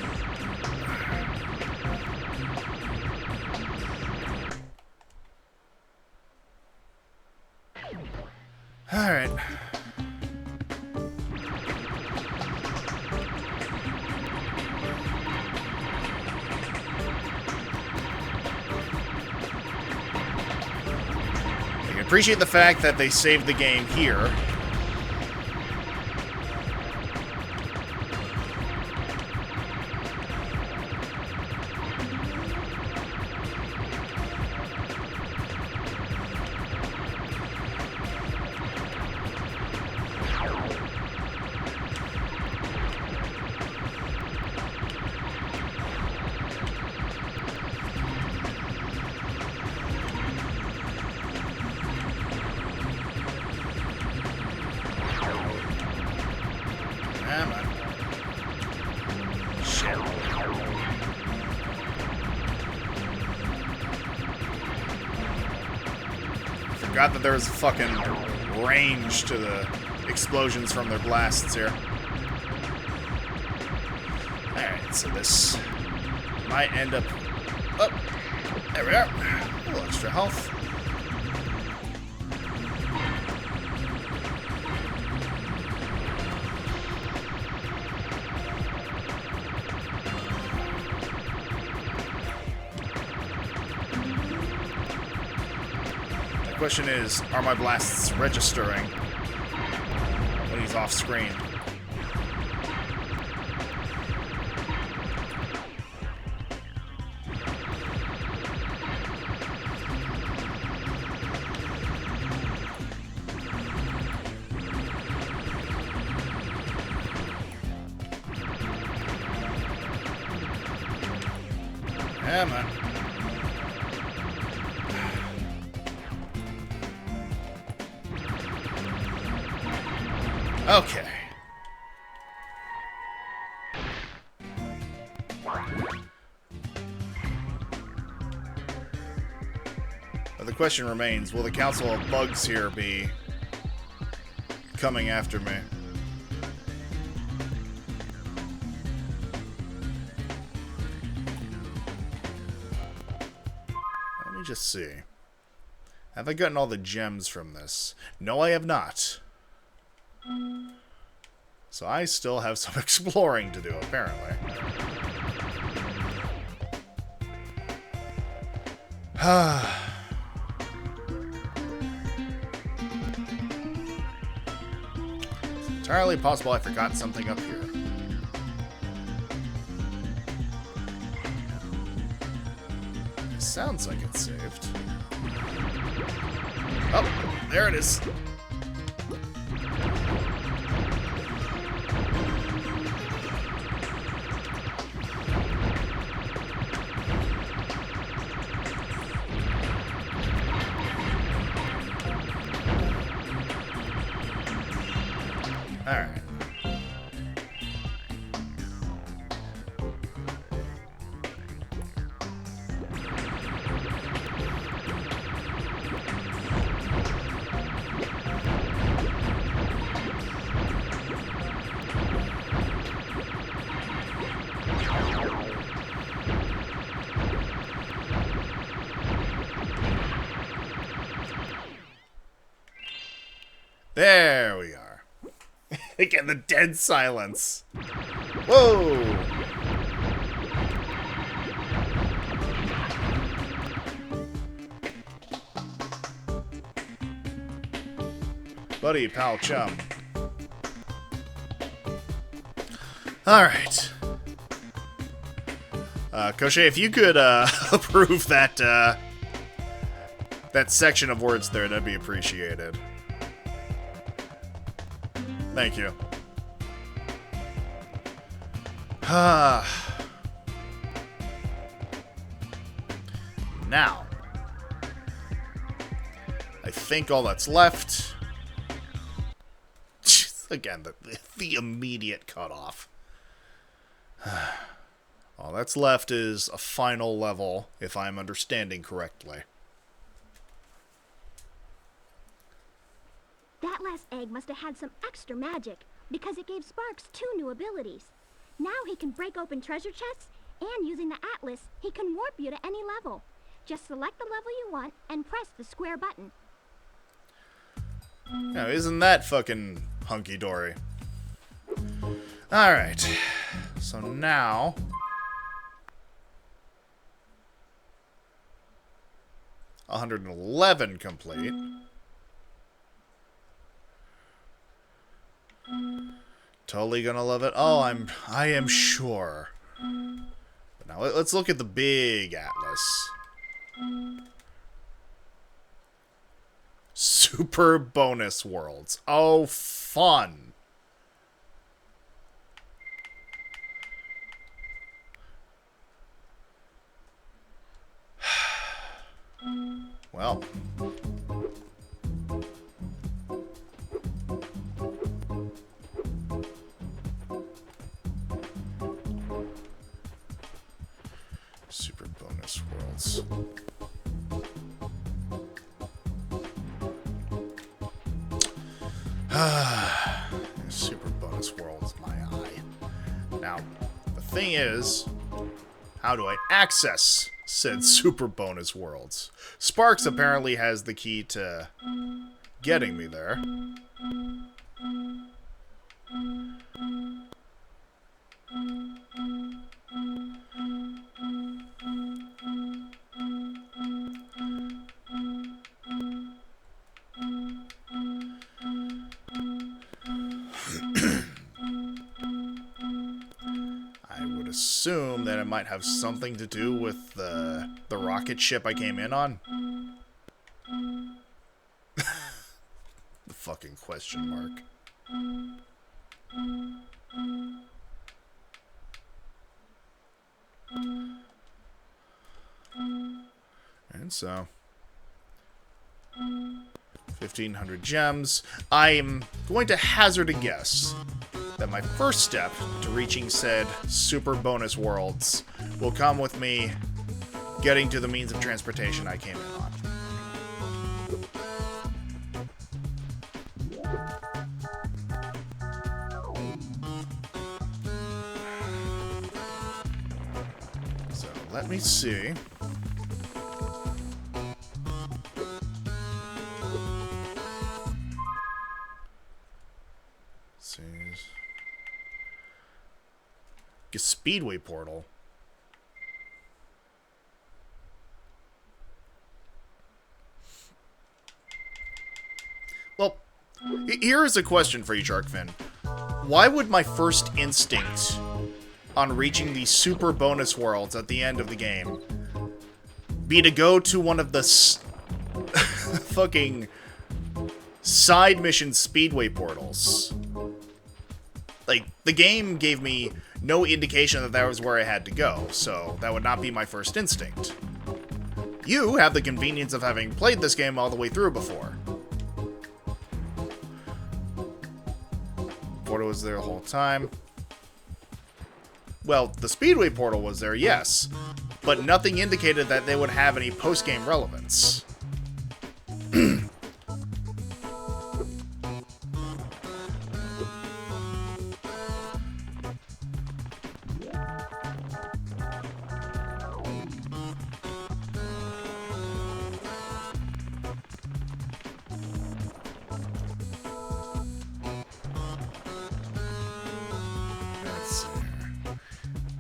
All right. I can appreciate the fact that they saved the game here. Come on. Shit. Forgot that there was a fucking range to the explosions from their blasts here. Alright, so this might end up... Oh, there we are. A little extra health. The question is, are my blasts registering when he's off screen? Come on. Okay. But the question remains, will the Council of Bugs here be coming after me? Let me just see. Have I gotten all the gems from this? No, I have not. So I still have some exploring to do, apparently. It's entirely possible I forgot something up here. It sounds like it's saved. Oh, there it is. Alright. There we are. Again, the dead silence. Whoa! Buddy, pal, chum. Alright. Koshe, if you could approve that that section of words there, that'd be appreciated. Thank you. Now, I think all that's left... Again, the immediate cutoff. All that's left is a final level, if I'm understanding correctly. That last egg must have had some extra magic, because it gave Sparks 2 new abilities. Now he can break open treasure chests, and using the Atlas, he can warp you to any level. Just select the level you want, and press the square button. Now, isn't that fucking hunky-dory? Alright. So now... 111 complete. Totally gonna love it. Oh, I am sure. But now let's look at the big Atlas. Super bonus worlds. Oh, fun. Well. bonus worlds. Super bonus worlds, my eye. Now, the thing is, how do I access said super bonus worlds? Sparks apparently has the key to getting me there. I would assume that it might have something to do with the rocket ship I came in on. The fucking question mark. And so 1,500 gems. I'm going to hazard a guess that my first step to reaching said super bonus worlds will come with me getting to the means of transportation I came in on. So let me see. A speedway portal. Well, here is a question for you, Sharkfin. Why would my first instinct on reaching the super bonus worlds at the end of the game be to go to one of the fucking side mission speedway portals? Like, the game gave me no indication that that was where I had to go, so that would not be my first instinct. You have the convenience of having played this game all the way through before. Portal was there the whole time. Well, the Speedway portal was there, yes, but nothing indicated that they would have any post-game relevance.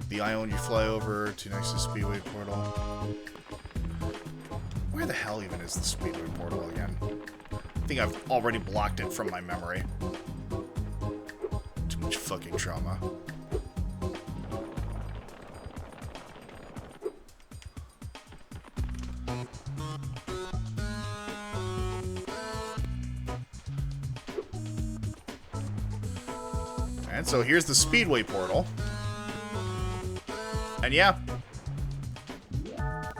The island you fly over to next to Speedway portal. Where the hell even is the Speedway portal again? I think I've already blocked it from my memory. Too much fucking trauma. And so here's the Speedway portal. And yeah,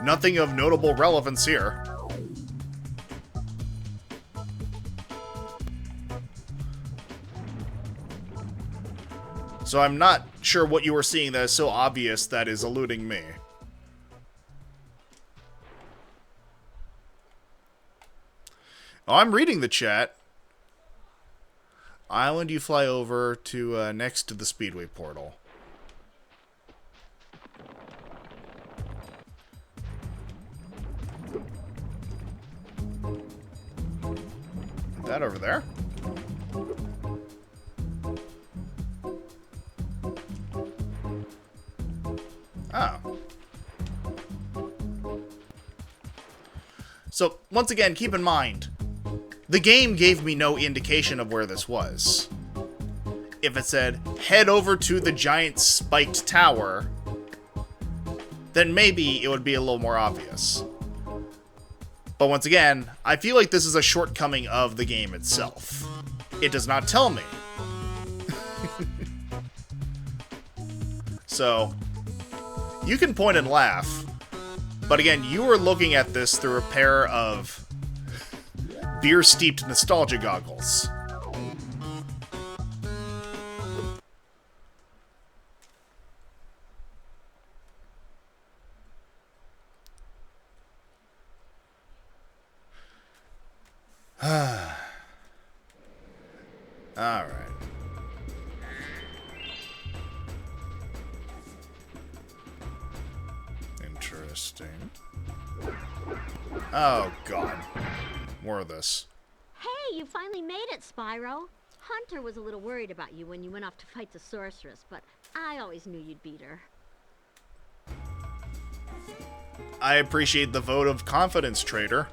nothing of notable relevance here. So I'm not sure what you were seeing that is so obvious that is eluding me. Oh, I'm reading the chat. Island you fly over to next to the Speedway portal. That over there. Oh. So, once again, keep in mind, the game gave me no indication of where this was. If it said, head over to the giant spiked tower, then maybe it would be a little more obvious. But once again, I feel like this is a shortcoming of the game itself. It does not tell me. So, you can point and laugh, but again, you are looking at this through a pair of beer-steeped nostalgia goggles. Alright. Interesting. Oh, God. More of this. Hey, you finally made it, Spyro. Hunter was a little worried about you when you went off to fight the sorceress, but I always knew you'd beat her. I appreciate the vote of confidence, traitor.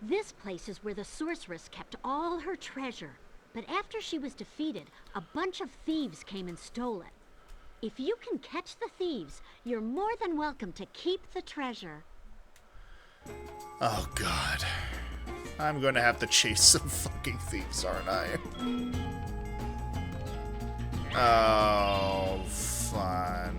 This place is where the sorceress kept all her treasure. But after she was defeated, a bunch of thieves came and stole it. If you can catch the thieves, you're more than welcome to keep the treasure. Oh, God. I'm going to have to chase some fucking thieves, aren't I? Oh, fun.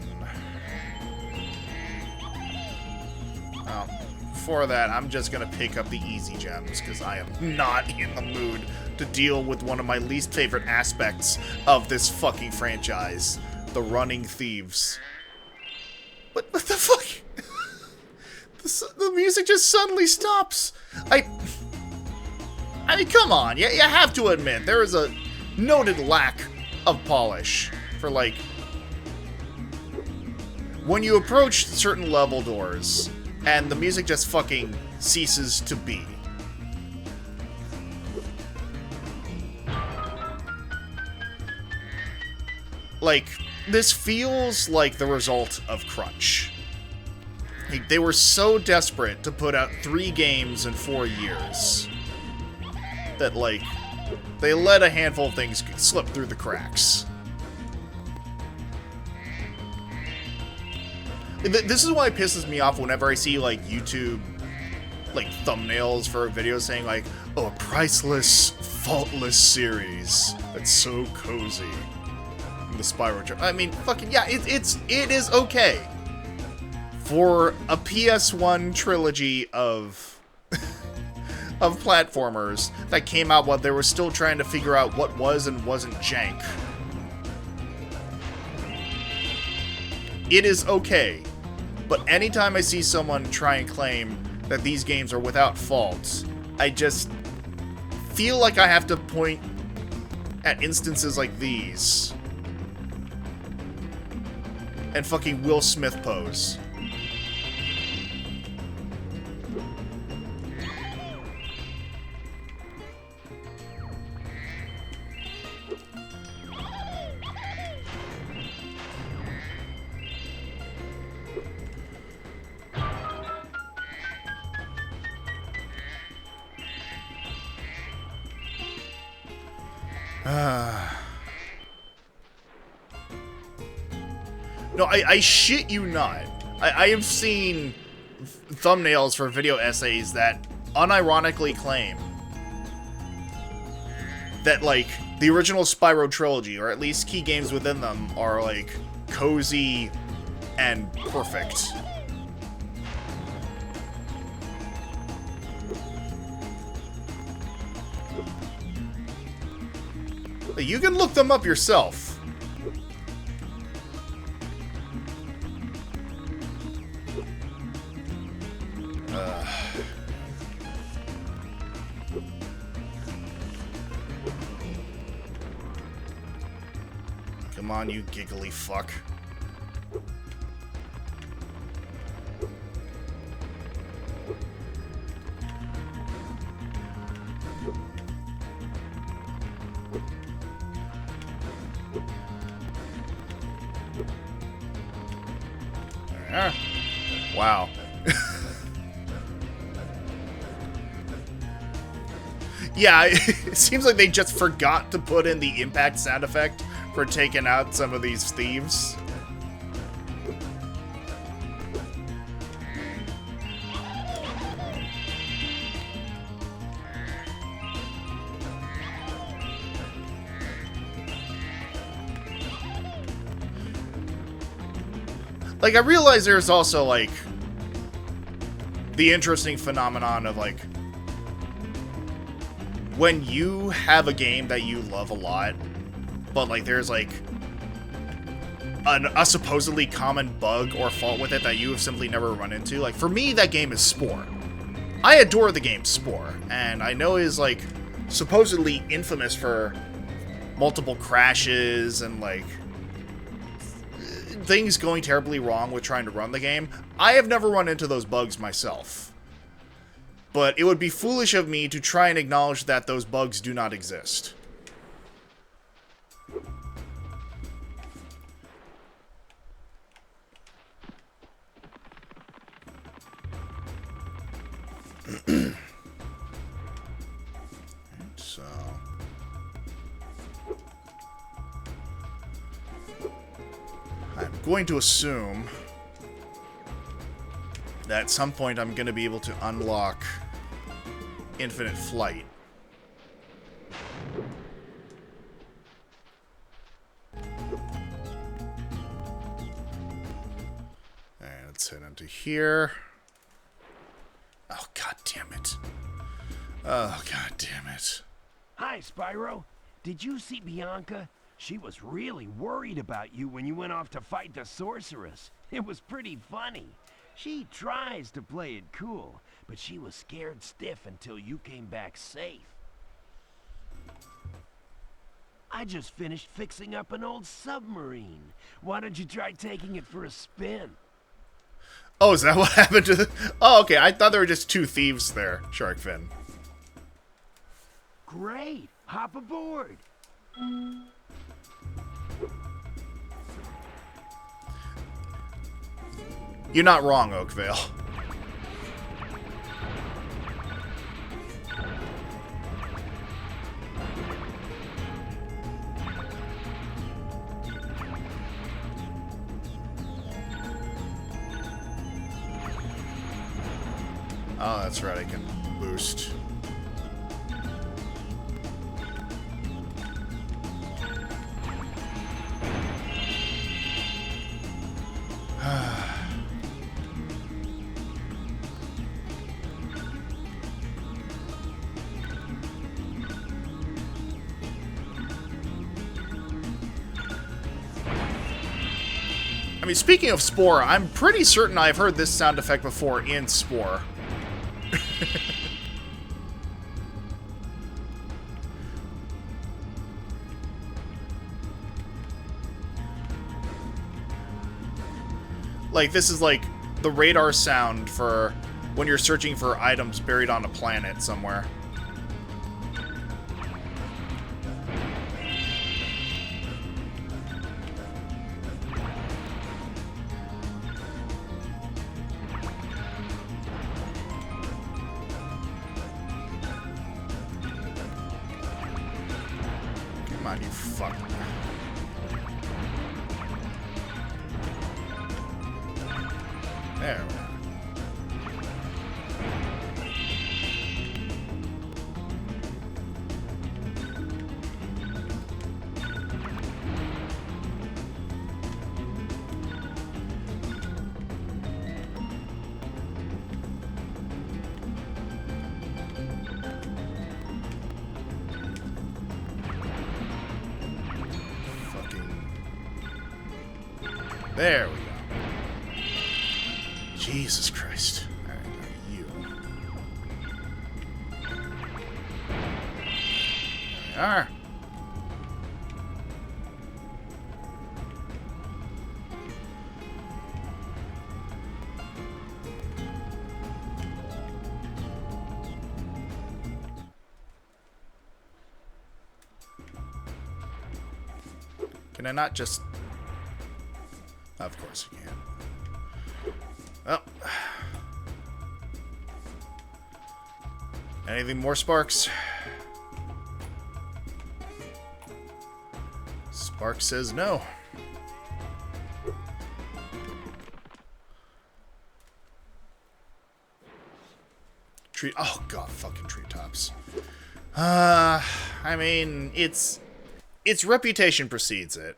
Oh, for that, I'm just going to pick up the easy gems, because I am not in the mood to deal with one of my least favorite aspects of this fucking franchise. The running thieves. What the fuck? The music just suddenly stops. I mean, come on. You have to admit, there is a noted lack of polish for, like, when you approach certain level doors and the music just fucking ceases to be. Like, this feels like the result of crunch. Like, they were so desperate to put out 3 games in 4 years that, like, they let a handful of things slip through the cracks. This is why it pisses me off whenever I see, like, YouTube, like, thumbnails for a video saying, like, oh, a priceless, faultless series that's so cozy. The Spyro. I mean, fucking yeah, it is okay for a PS1 trilogy of of platformers that came out while they were still trying to figure out what was and wasn't jank. It is okay, but anytime I see someone try and claim that these games are without faults, I just feel like I have to point at instances like these and fucking Will Smith pose. No, I shit you not. I have seen thumbnails for video essays that unironically claim that, like, the original Spyro trilogy, or at least key games within them, are, like, cozy and perfect. You can look them up yourself. Come on, you giggly fuck. Wow. Yeah, it seems like they just forgot to put in the impact sound effect for taking out some of these thieves. Like, I realize there's also, like, the interesting phenomenon of, like, when you have a game that you love a lot, but, like, there's, like, a supposedly common bug or fault with it that you have simply never run into. Like, for me, that game is Spore. I adore the game Spore, and I know is like supposedly infamous for multiple crashes and like things going terribly wrong with trying to run the game. I have never run into those bugs myself, but it would be foolish of me to try and acknowledge that those bugs do not exist. So I'm going to assume that at some point I'm going to be able to unlock infinite flight. And let's head into here. Oh, god damn it. Oh, god damn it. Hi, Spyro. Did you see Bianca? She was really worried about you when you went off to fight the sorceress. It was pretty funny. She tries to play it cool, but she was scared stiff until you came back safe. I just finished fixing up an old submarine. Why don't you try taking it for a spin? Oh, is that what happened to the... Oh, okay. I thought there were just two thieves there, Sharkfin. Great. Hop aboard. You're not wrong, Oakvale. Oh, that's right, I can boost. I mean, speaking of Spore, I'm pretty certain I've heard this sound effect before in Spore. Like, this is like the radar sound for when you're searching for items buried on a planet somewhere. Come on, you fuck. There we are. There we go. Jesus Christ. Alright, now you. There we are. Can I not just... Of course you can. Well. Anything more, Sparks? Sparks says no. Tree... Oh, God, fucking treetops. I mean, its reputation precedes it.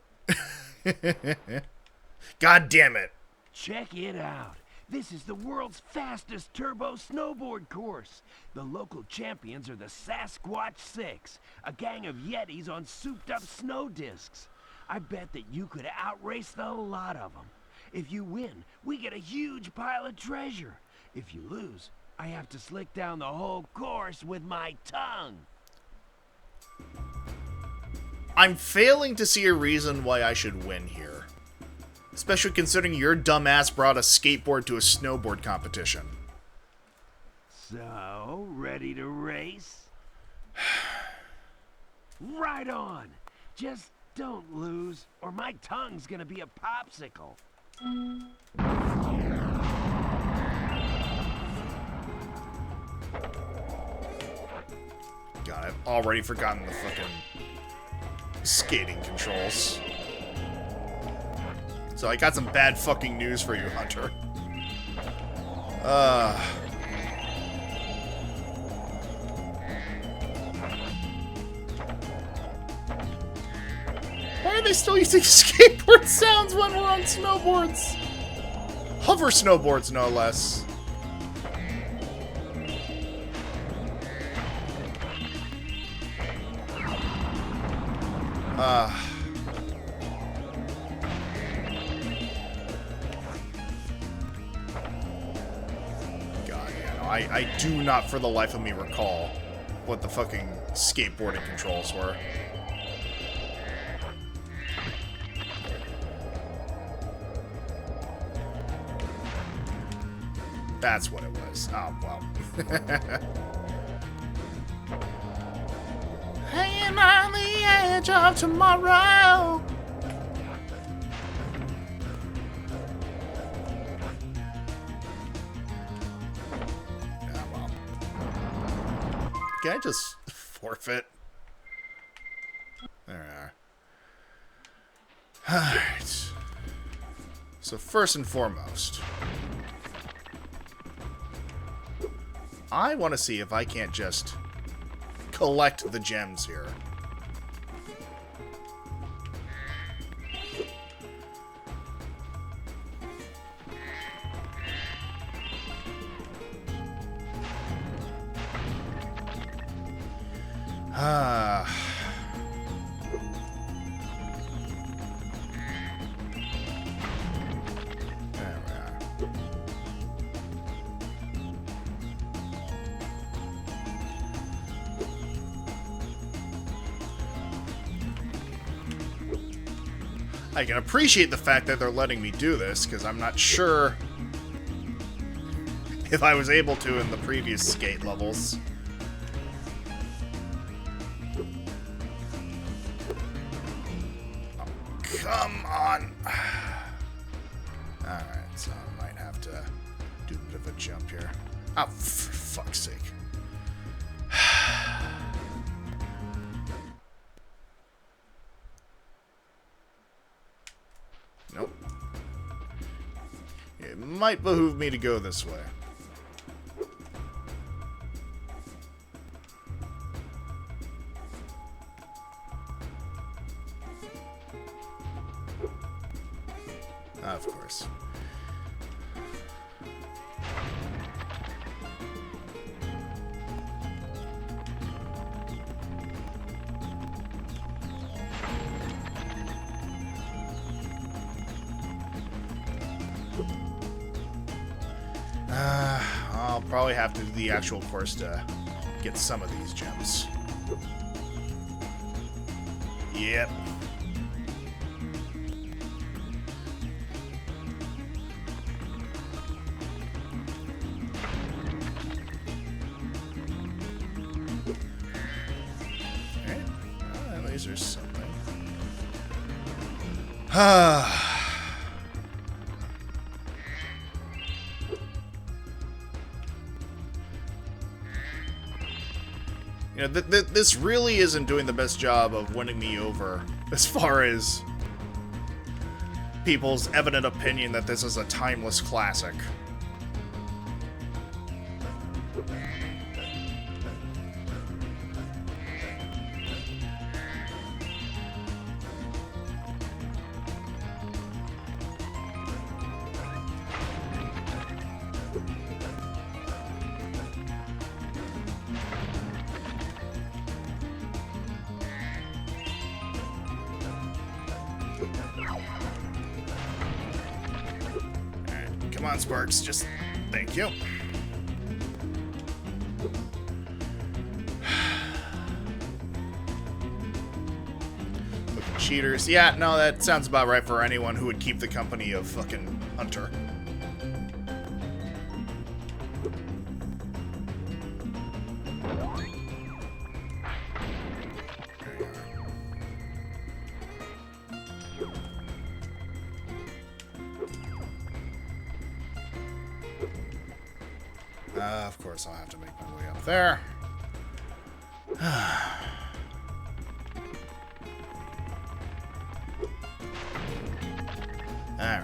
God damn it. Check it out. This is the world's fastest turbo snowboard course. The local champions are the Sasquatch Six, a gang of Yetis on souped-up snow discs. I bet that you could outrace the lot of them. If you win, we get a huge pile of treasure. If you lose, I have to slick down the whole course with my tongue. I'm failing to see a reason why I should win here. Especially considering your dumbass brought a skateboard to a snowboard competition. So, ready to race? Right on! Just don't lose, or my tongue's gonna be a popsicle. God, I've already forgotten the fucking skating controls. So I got some bad fucking news for you, Hunter. Why are they still using skateboard sounds when we're on snowboards? Hover snowboards, no less. God, yeah, no, I do not for the life of me recall what the fucking skateboarding controls were. That's what it was. Oh, well. Hanging on the edge of tomorrow. Yeah, well. Can I just forfeit? There we are. Alright. So first and foremost, I want to see if I can't just collect the gems here. There we are. I can appreciate the fact that they're letting me do this, because I'm not sure if I was able to in the previous skate levels. Oh, come on! Alright, so I might have to do a bit of a jump here. Oh, for fuck's sake. Nope. It might behoove me to go this way. Of course. I'll probably have to do the actual course to get some of these gems. Yep. Alright. Well, at least there's something. You know, this really isn't doing the best job of winning me over as far as people's evident opinion that this is a timeless classic. Come on, Sparks, just thank you. cheaters. Yeah, no, that sounds about right for anyone who would keep the company of fucking Hunter. Of course, I'll have to make my way up there. Alright.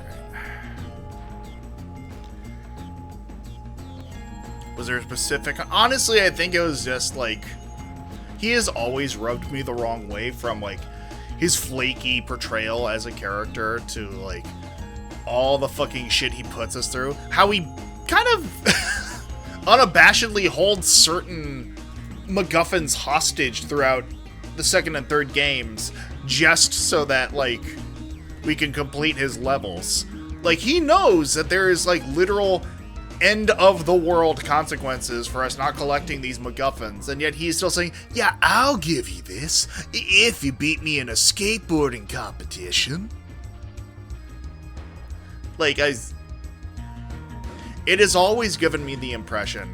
Was there a specific... Honestly, I think it was just, like... He has always rubbed me the wrong way, from, like, his flaky portrayal as a character to, like, all the fucking shit he puts us through. How he kind of unabashedly holds certain MacGuffins hostage throughout the second and third games just so that, like, we can complete his levels. Like, he knows that there is, like, literal end-of-the-world consequences for us not collecting these MacGuffins, and yet he's still saying, yeah, I'll give you this if you beat me in a skateboarding competition. Like, it has always given me the impression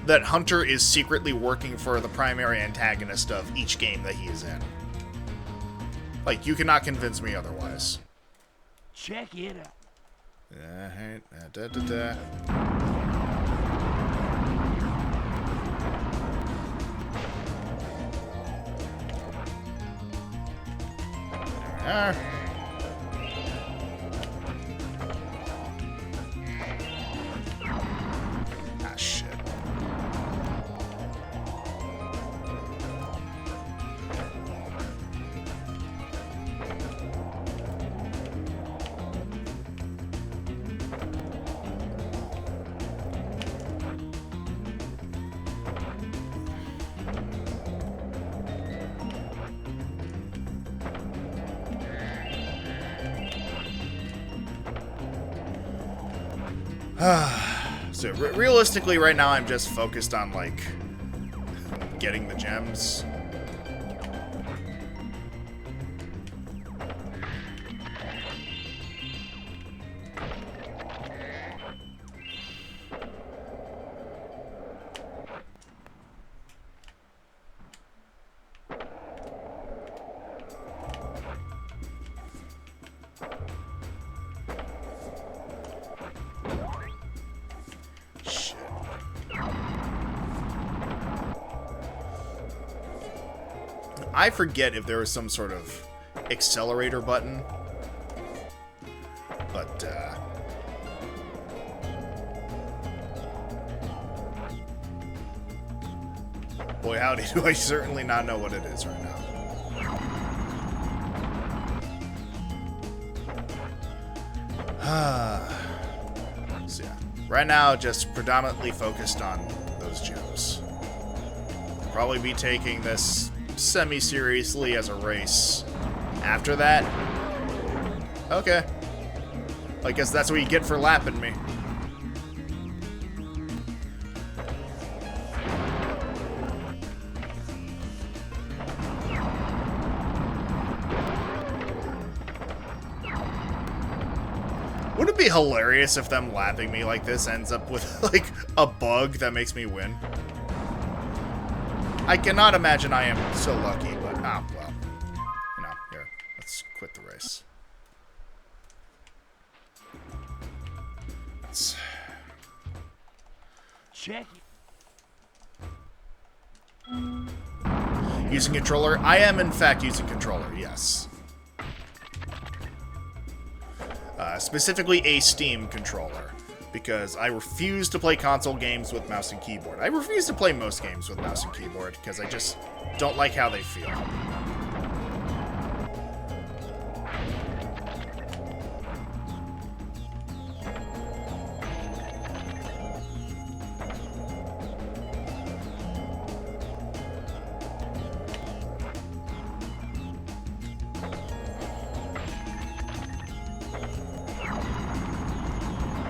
that Hunter is secretly working for the primary antagonist of each game that he is in. Like, you cannot convince me otherwise. Check it out. There we are. Ah, shit. So realistically, right now I'm just focused on, like, getting the gems. I forget if there was some sort of accelerator button, but boy howdy, do I certainly not know what it is right now. So yeah, right now just predominantly focused on those gems. Probably be taking this semi-seriously as a race. After that, okay. I guess that's what you get for lapping me. Would it be hilarious if them lapping me like this ends up with, like, a bug that makes me win? I cannot imagine I am so lucky, but, well. You know, here, let's quit the race. Let's... Check. Using controller? I am, in fact, using controller, yes. Specifically a Steam controller, because I refuse to play console games with mouse and keyboard. I refuse to play most games with mouse and keyboard, because I just don't like how they feel.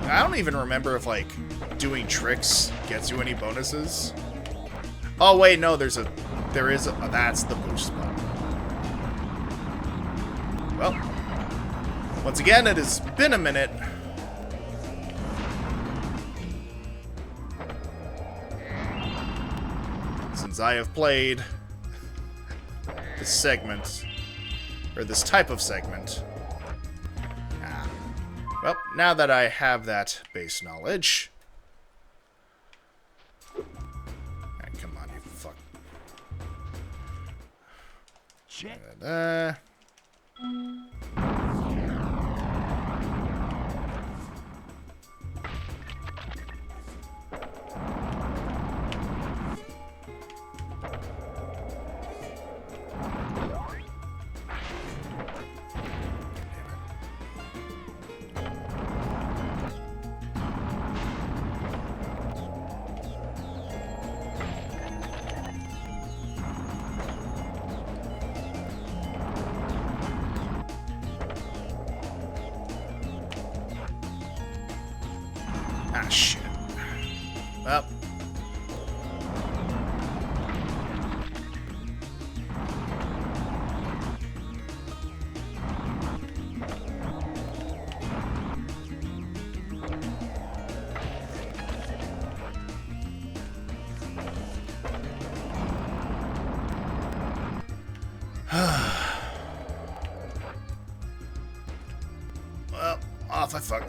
I don't even remember if, like, doing tricks gets you any bonuses. Oh, wait, no, there is a, that's the boost button. Well, once again, it has been a minute. Since I have played this segment, or this type of segment. Well, now that I have that base knowledge... Alright, come on, you fuck. Check. Ah, shit. Well. Well, off I fuck.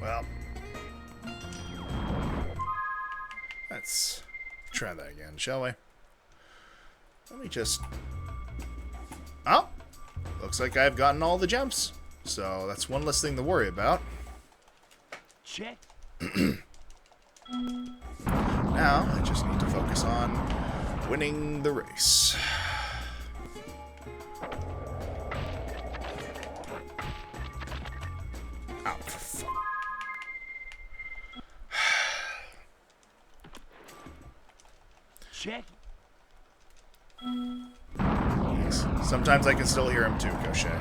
Well, let's try that again, shall we? Let me just... Oh! Looks like I've gotten all the gems. So that's one less thing to worry about. Check. Now, I just need to focus on winning the race. Oh, for fuck. Check. Yes. Sometimes I can still hear him too, Gaucher.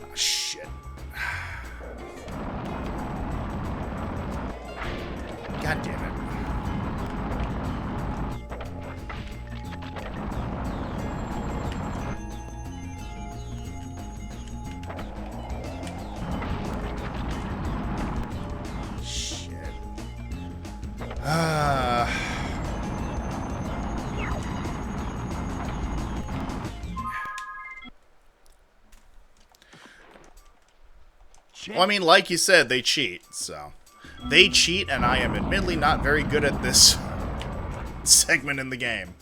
Oh, shit. God damn it. Well, I mean, like you said, they cheat, so... They cheat, and I am admittedly not very good at this segment in the game.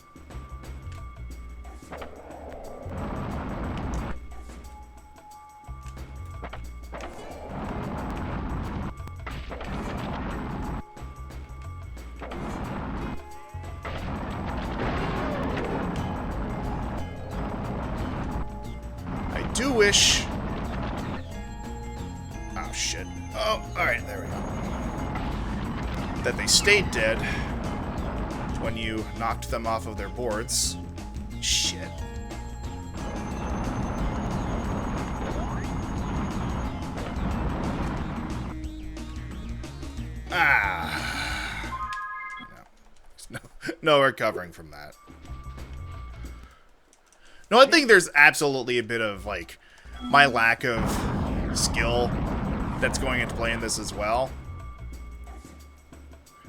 I do wish... Oh, shit. Oh, alright, there we go. That they stayed dead when you knocked them off of their boards. Shit. Ah. No. There's no recovering from that. No, I think there's absolutely a bit of, like, my lack of skill that's going into play in this as well.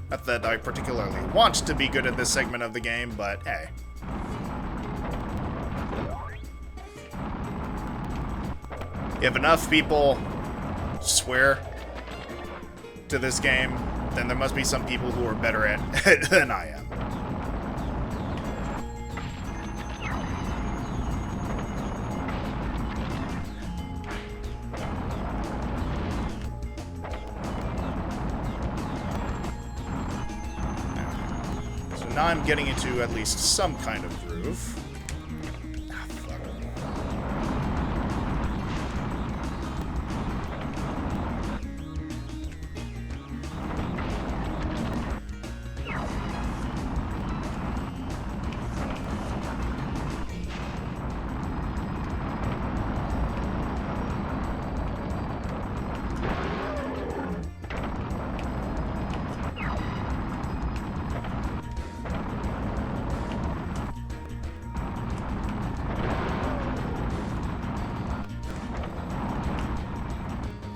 Not that I particularly want to be good at this segment of the game, but hey. If enough people swear to this game, then there must be some people who are better at it than I am. So now I'm getting into at least some kind of groove. Ah, fuck.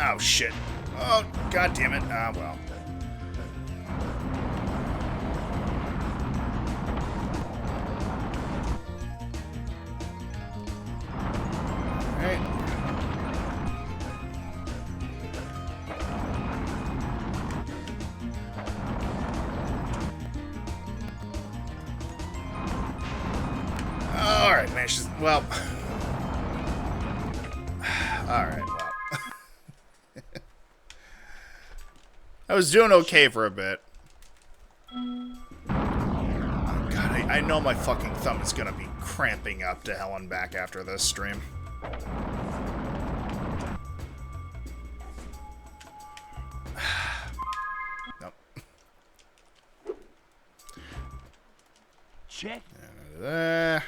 Oh, shit. Oh, god damn it. Ah, well. Alright. Alright, man. Well. Alright, well. I was doing okay for a bit. Oh god, I know my fucking thumb is gonna be cramping up to hell and back after this stream. Nope. Check. Right.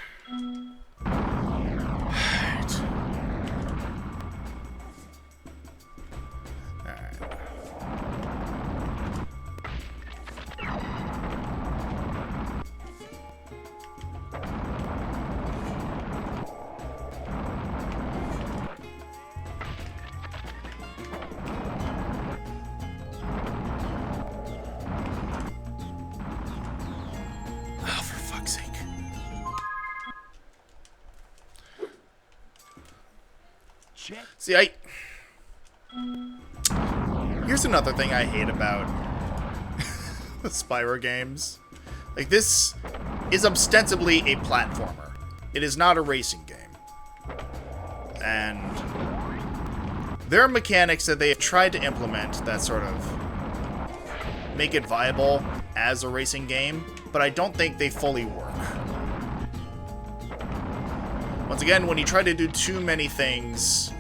See, here's another thing I hate about the Spyro games. Like, this is ostensibly a platformer. It is not a racing game. And there are mechanics that they have tried to implement that sort of make it viable as a racing game, but I don't think they fully work. Once again, when you try to do too many things,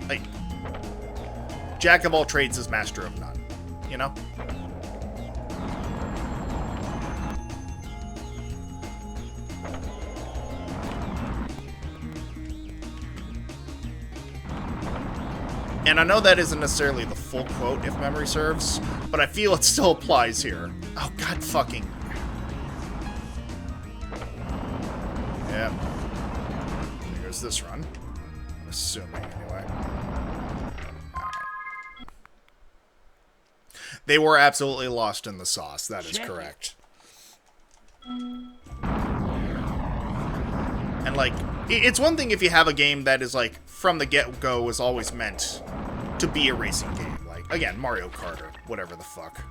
like, jack of all trades is master of none, you know? And I know that isn't necessarily the full quote, if memory serves, but I feel it still applies here. Oh, god fucking... Yeah. There goes this run. I'm assuming, anyway. Alright. They were absolutely lost in the sauce, that is correct. And, like, it's one thing if you have a game that is, like, from the get-go was always meant to be a racing game. Like, again, Mario Kart or whatever the fuck.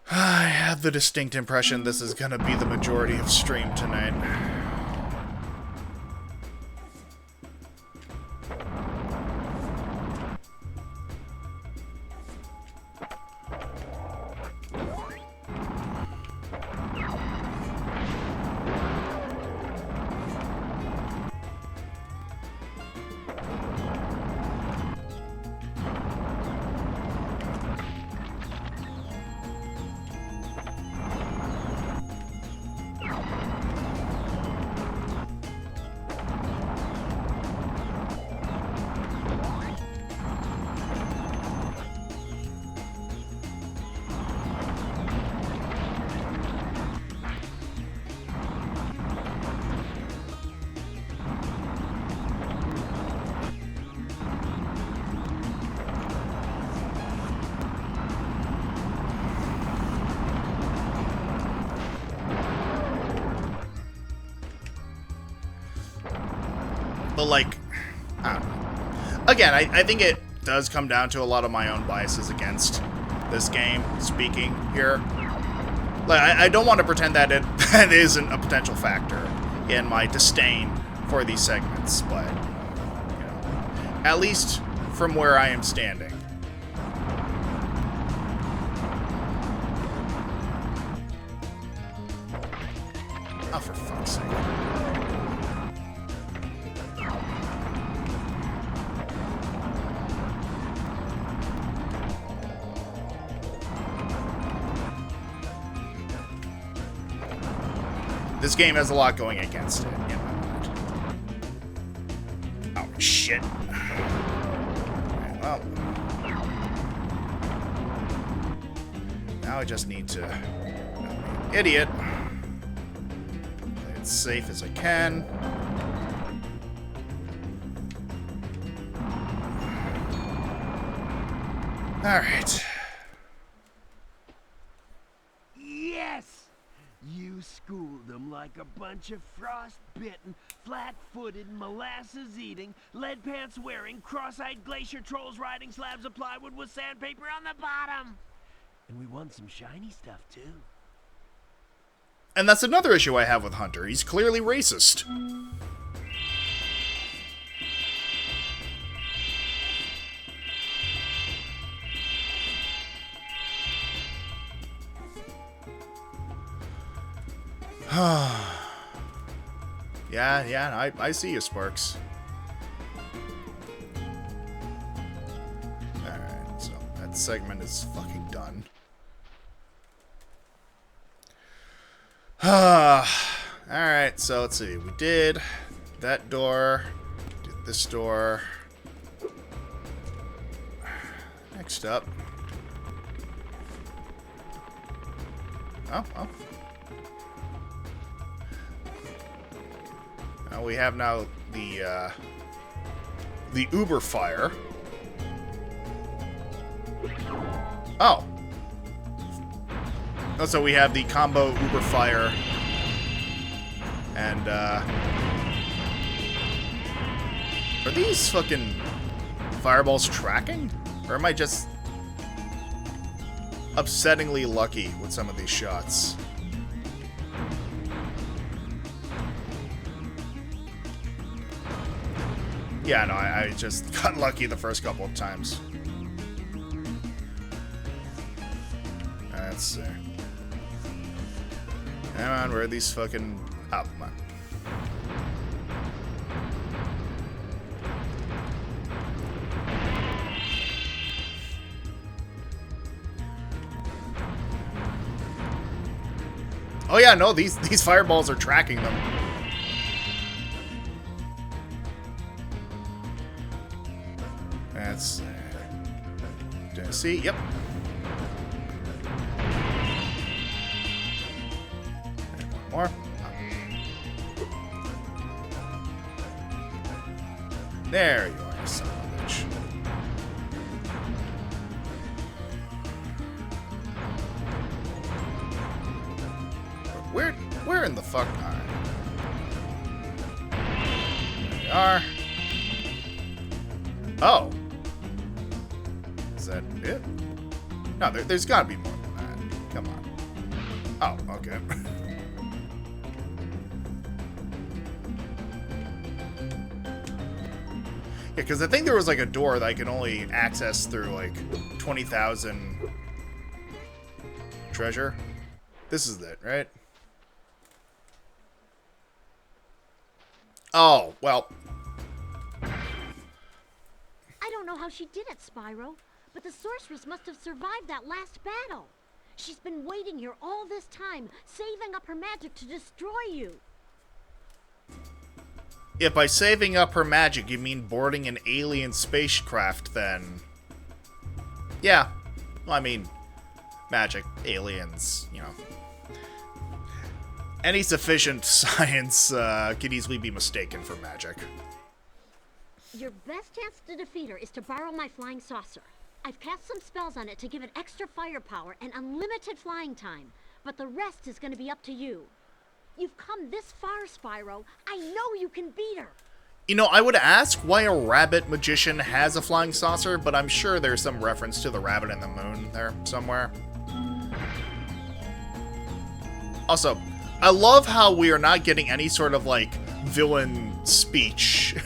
I have the distinct impression this is gonna be the majority of stream tonight. But, like, I don't know. Again, I think it does come down to a lot of my own biases against this game, speaking here. Like, I don't want to pretend that that isn't a potential factor in my disdain for these segments, but, you know, at least from where I am standing. Oh, for fuck's sake. This game has a lot going against it in my mind. Oh, shit. Okay, well. Now I just need to not be an idiot. Play it safe as I can. Alright. Yes! You schooled them like a bunch of frost-bitten, flat-footed, molasses-eating, lead-pants-wearing, cross-eyed glacier trolls riding slabs of plywood with sandpaper on the bottom. And we won some shiny stuff, too. And that's another issue I have with Hunter. He's clearly racist. Yeah, I see you, Sparks. Alright, so that segment is fucking done. Alright, so let's see. We did that door. Did this door. Next up. Oh. Now we have the Uber fire. Oh. Oh, so we have the combo Uber fire and are these fucking fireballs tracking? Or am I just upsettingly lucky with some of these shots? Yeah, no, I just got lucky the first couple of times. Let's see. Come on, where are these fucking... Oh, come on. Oh yeah, no, these fireballs are tracking them. That's... Did I see? Yep. And one more. There you are, son of a bitch. Where in the fuck? Alright. There we are. Oh. Is that it? No, there's gotta be more than that. Come on. Oh, okay. Yeah, because I think there was like a door that I could only access through like 20,000 treasure. This is it, right? Oh, well. I don't know how she did it, Spyro, but the sorceress must have survived that last battle. She's been waiting here all this time, saving up her magic to destroy you. If by saving up her magic you mean boarding an alien spacecraft, then... Yeah. Well, I mean, magic, aliens, you know. Any sufficient science could easily be mistaken for magic. Your best chance to defeat her is to borrow my flying saucer. I've cast some spells on it to give it extra firepower and unlimited flying time, but the rest is going to be up to you. You've come this far, Spyro. I know you can beat her. You know, I would ask why a rabbit magician has a flying saucer, but I'm sure there's some reference to the rabbit in the moon there somewhere. Also, I love how we are not getting any sort of, like, villain speech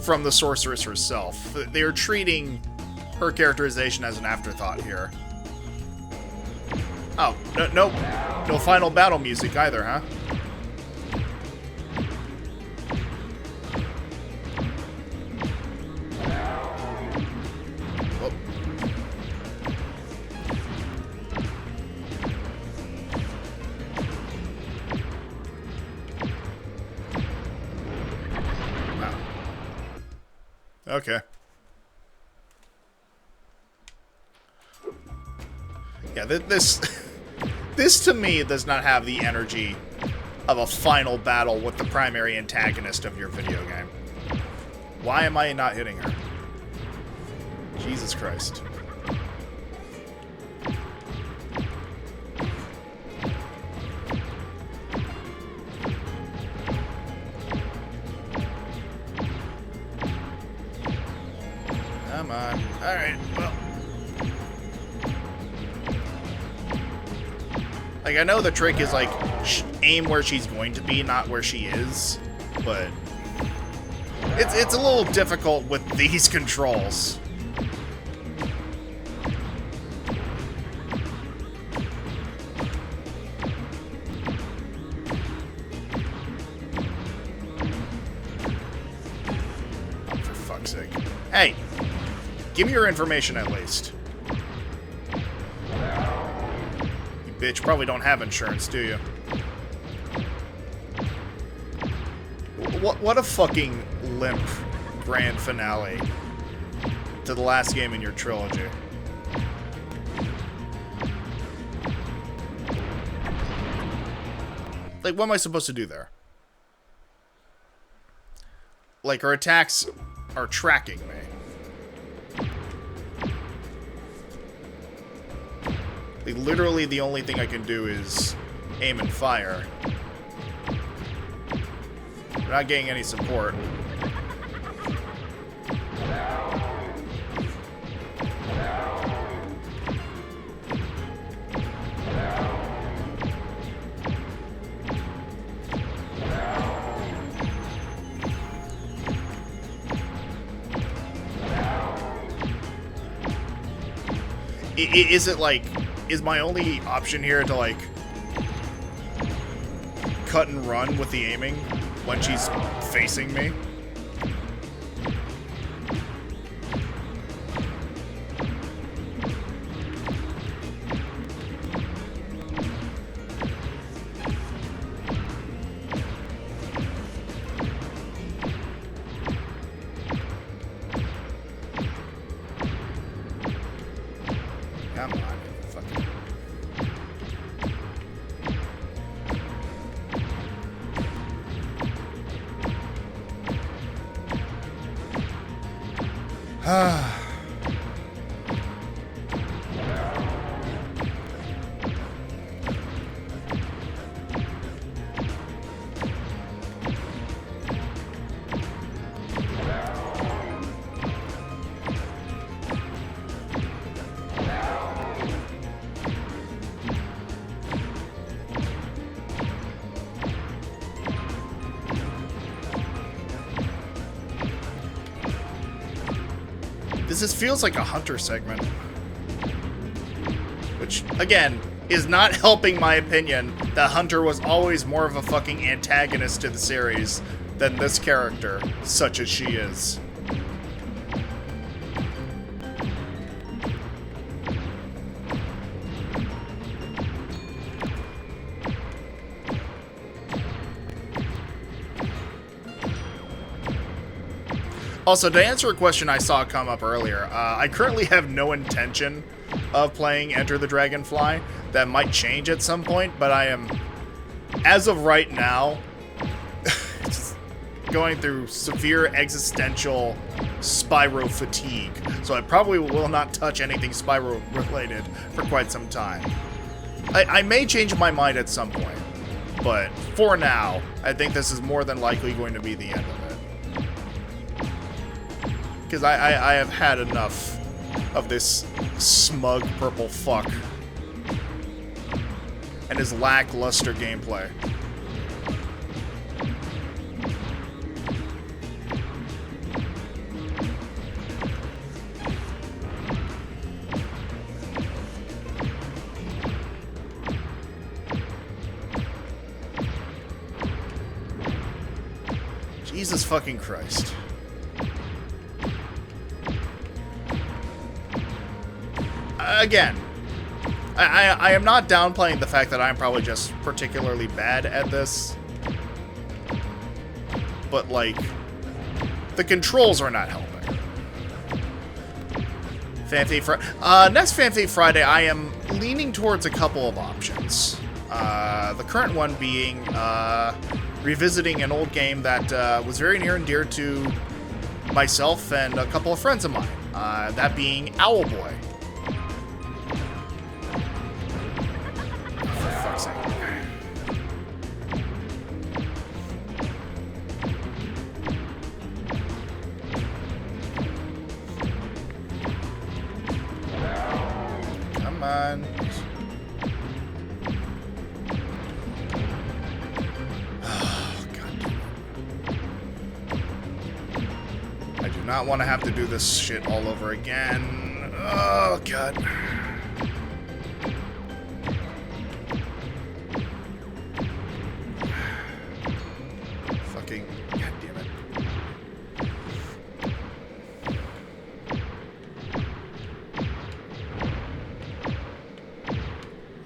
from the sorceress herself. They are treating her characterization as an afterthought here. Oh, no final battle music either, huh? Whoop. Wow. Okay. Yeah, this to me does not have the energy of a final battle with the primary antagonist of your video game. Why am I not hitting her? Jesus Christ. Come on. Alright, well. Like, I know the trick is, like, aim where she's going to be, not where she is, but it's a little difficult with these controls. For fuck's sake. Hey, give me your information at least. Bitch, probably don't have insurance, do you? What a fucking limp grand finale to the last game in your trilogy. Like, what am I supposed to do there? Like, her attacks are tracking me. Like, literally the only thing I can do is aim and fire. We're not getting any support. Is it like... Is my only option here to, like, cut and run with the aiming when she's facing me? Come on. This feels like a Hunter segment. Which, again, is not helping my opinion that Hunter was always more of a fucking antagonist to the series than this character, such as she is. Also, to answer a question I saw come up earlier, I currently have no intention of playing Enter the Dragonfly. That might change at some point, but I am, as of right now, just going through severe existential Spyro fatigue. So I probably will not touch anything Spyro related for quite some time. I may change my mind at some point, but for now, I think this is more than likely going to be the end of it. Because I have had enough of this smug purple fuck and his lackluster gameplay. Jesus fucking Christ. Again, I am not downplaying the fact that I'm probably just particularly bad at this. But, like, the controls are not helping. Next Fantasy Friday, I am leaning towards a couple of options. The current one being revisiting an old game that was very near and dear to myself and a couple of friends of mine. That being Owlboy. For fuck's sake. Come on. Not want to have to do this shit all over again. Oh, God. Fucking... God damn it.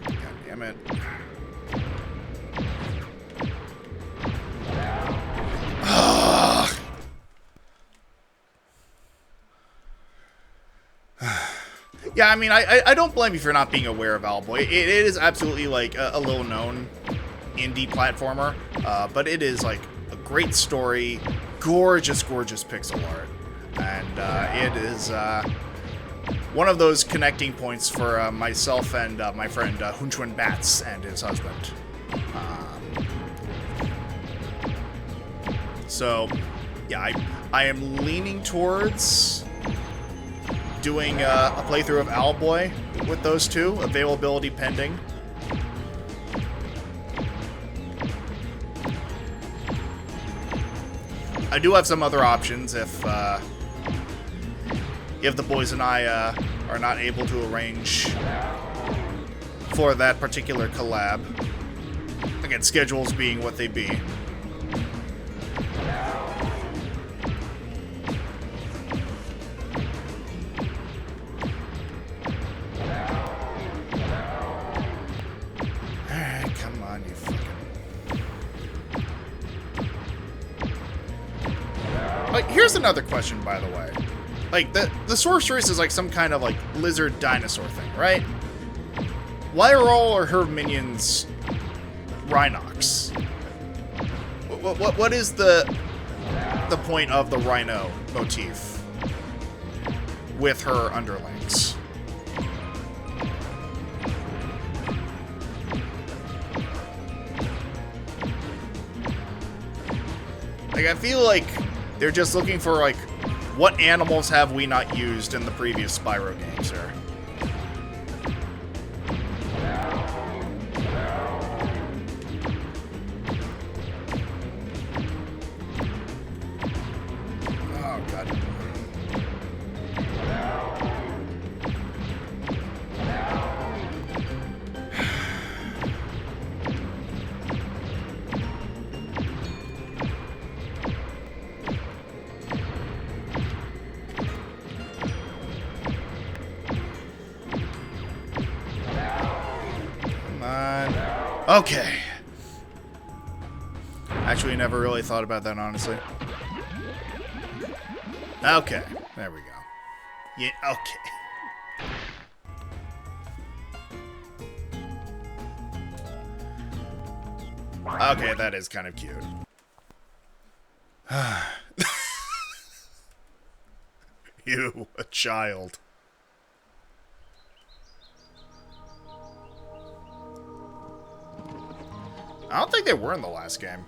God damn it. Yeah, I mean, I don't blame you for not being aware of Owlboy. It is absolutely, like, a little-known indie platformer, but it is, like, a great story, gorgeous, gorgeous pixel art, and it is one of those connecting points for myself and my friend Hunchun Bats and his husband. So, yeah, I am leaning towards doing a playthrough of Owlboy with those two, availability pending. I do have some other options if the boys and I are not able to arrange for that particular collab. Again, schedules being what they be. Here's another question, by the way. Like, the sorceress is like some kind of, like, lizard dinosaur thing, right? Why are all of her minions Rhinox? What is the point of the rhino motif with her underlings? Like, I feel like they're just looking for, like, what animals have we not used in the previous Spyro games here? Oh, God. Okay. Actually, never really thought about that, honestly. Okay. There we go. Yeah, okay. Okay, that is kind of cute. You, a child. I don't think they were in the last game.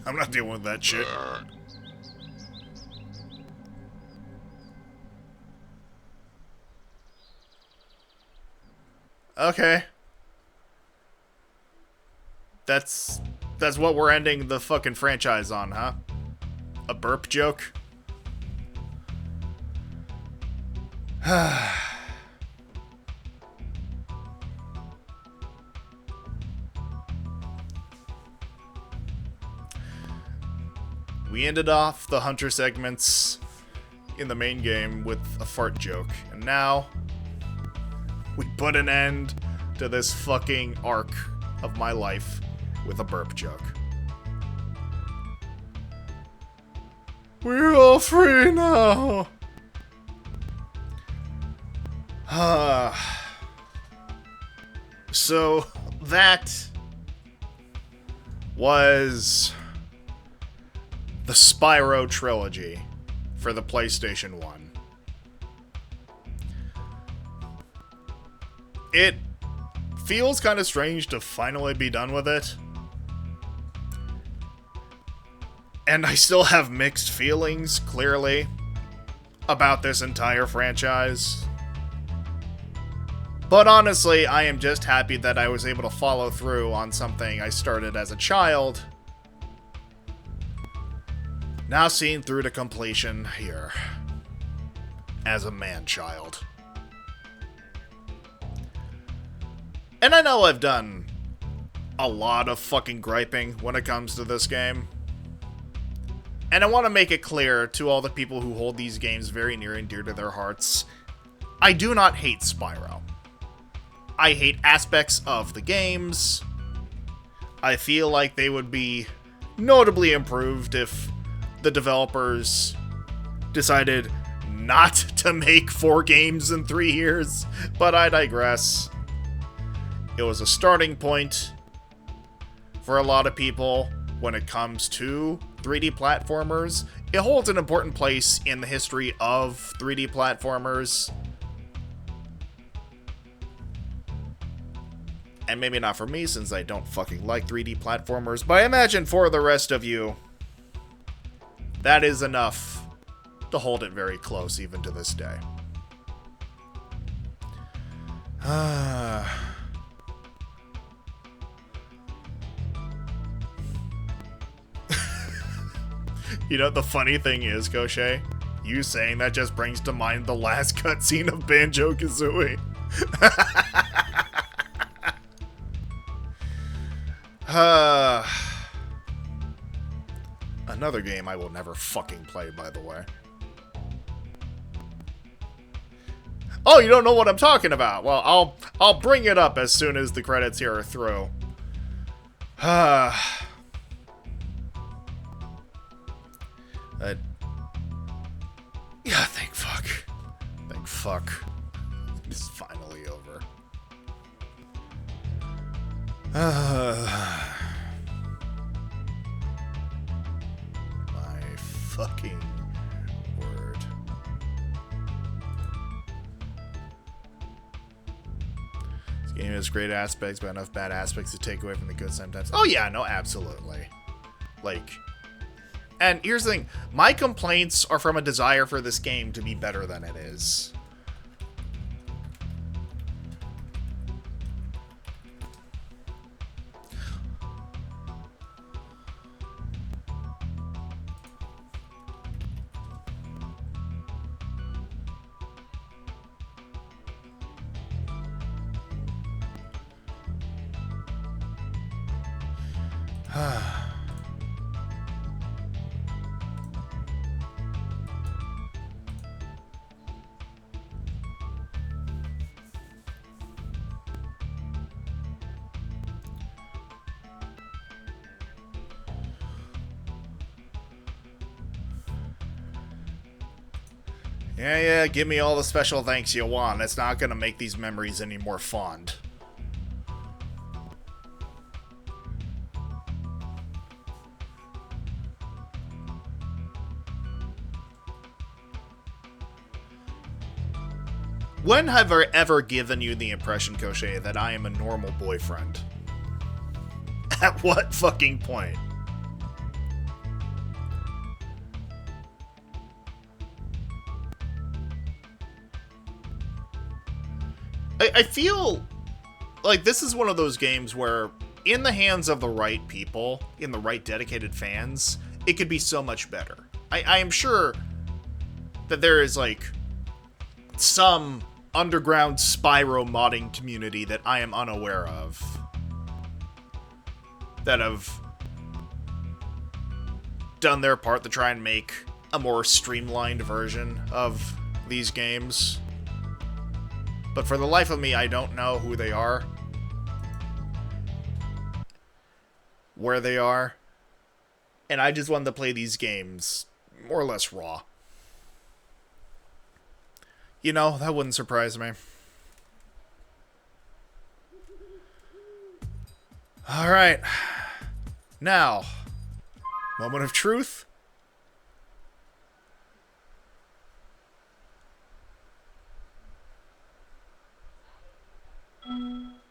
I'm not dealing with that shit. Okay. That's what we're ending the fucking franchise on, huh? A burp joke? We ended off the Hunter segments in the main game with a fart joke, and now we put an end to this fucking arc of my life with a burp joke. We're all free now! So, that was the Spyro trilogy for the PlayStation 1. It feels kind of strange to finally be done with it. And I still have mixed feelings, clearly, about this entire franchise. But honestly, I am just happy that I was able to follow through on something I started as a child, now seen through to completion here, as a man-child. And I know I've done a lot of fucking griping when it comes to this game. And I want to make it clear to all the people who hold these games very near and dear to their hearts, I do not hate Spyro. I hate aspects of the games. I feel like they would be notably improved if the developers decided not to make 4 games in 3 years, but I digress. It was a starting point for a lot of people when it comes to 3D platformers. It holds an important place in the history of 3D platformers. And maybe not for me, since I don't fucking like 3D platformers, but I imagine for the rest of you, that is enough to hold it very close even to this day. You know, the funny thing is, Gaucher, you saying that just brings to mind the last cutscene of Banjo-Kazooie. Another game I will never fucking play, by the way. Oh, you don't know what I'm talking about? Well, I'll bring it up as soon as the credits here are through. Yeah, thank fuck. Thank fuck. It's finally over. My fucking word. This game has great aspects, but enough bad aspects to take away from the good sometimes. Oh yeah, no, absolutely. Like, and here's the thing, my complaints are from a desire for this game to be better than it is. Yeah, give me all the special thanks you want. It's not gonna make these memories any more fond. When have I ever given you the impression, Koshé, that I am a normal boyfriend? At what fucking point? I feel like this is one of those games where, in the hands of the right people, in the right dedicated fans, it could be so much better. I am sure that there is, like, some underground Spyro modding community that I am unaware of that have done their part to try and make a more streamlined version of these games. But for the life of me, I don't know who they are, where they are, and I just wanted to play these games more or less raw. You know, that wouldn't surprise me. Alright. Now, moment of truth.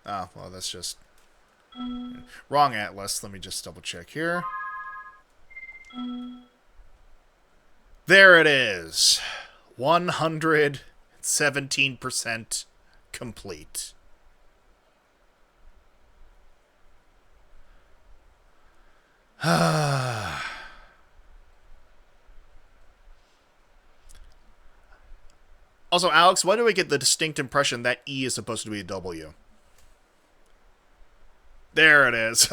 Oh, well, that's just... wrong atlas. Let me just double check here. There it is. 117% complete. Also, Alex, why do I get the distinct impression that E is supposed to be a W? There it is.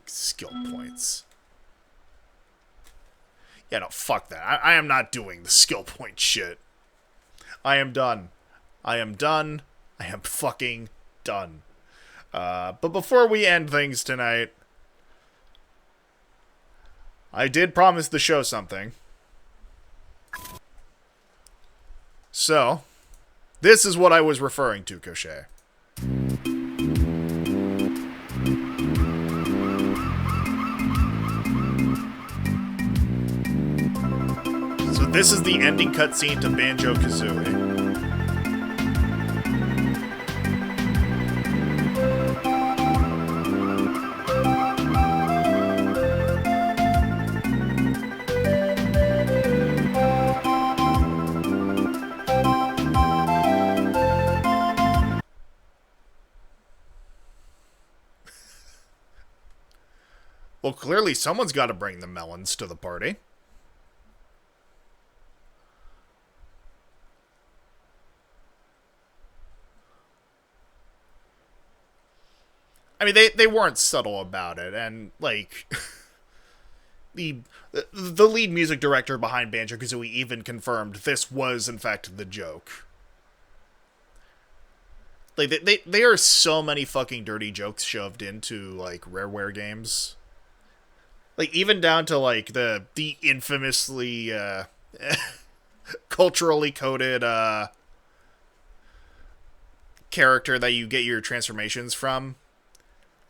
Skill points. Yeah, no, fuck that. I am not doing the skill point shit. I am done. I am done. I am fucking done. But before we end things tonight, I did promise to show something. So, this is what I was referring to, Cochet. So this is the ending cutscene to Banjo-Kazooie. Well, clearly someone's got to bring the melons to the party. I mean, they weren't subtle about it, and, like, the lead music director behind Banjo-Kazooie even confirmed this was, in fact, the joke. Like, there are so many fucking dirty jokes shoved into, like, Rareware games. Like, even down to, like, the infamously, culturally coded, character that you get your transformations from.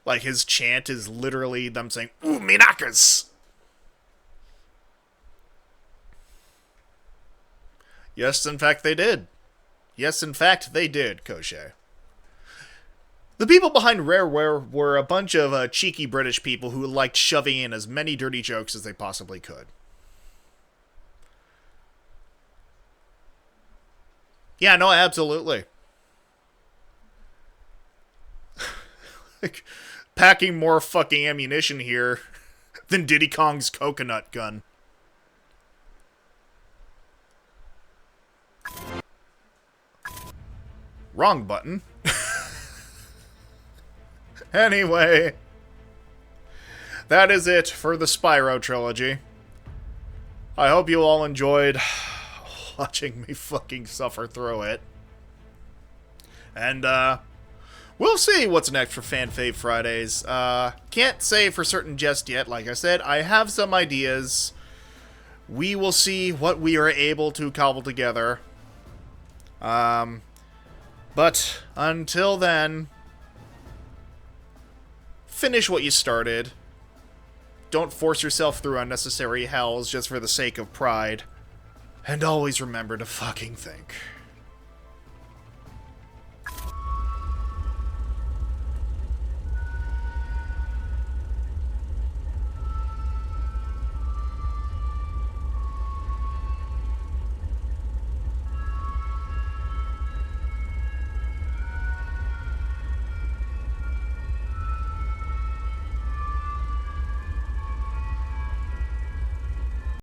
Like, his chant is literally them saying, "Ooh, Minakas!" Yes, in fact, they did. Yes, in fact, they did, Cochet. The people behind Rareware were a bunch of cheeky British people who liked shoving in as many dirty jokes as they possibly could. Yeah, no, absolutely. Like, packing more fucking ammunition here than Diddy Kong's coconut gun. Wrong button. Anyway, that is it for the Spyro trilogy. I hope you all enjoyed watching me fucking suffer through it. And, we'll see what's next for Fan Fave Fridays. Can't say for certain just yet. Like I said, I have some ideas. We will see what we are able to cobble together. But until then, finish what you started. Don't force yourself through unnecessary hells just for the sake of pride. And always remember to fucking think.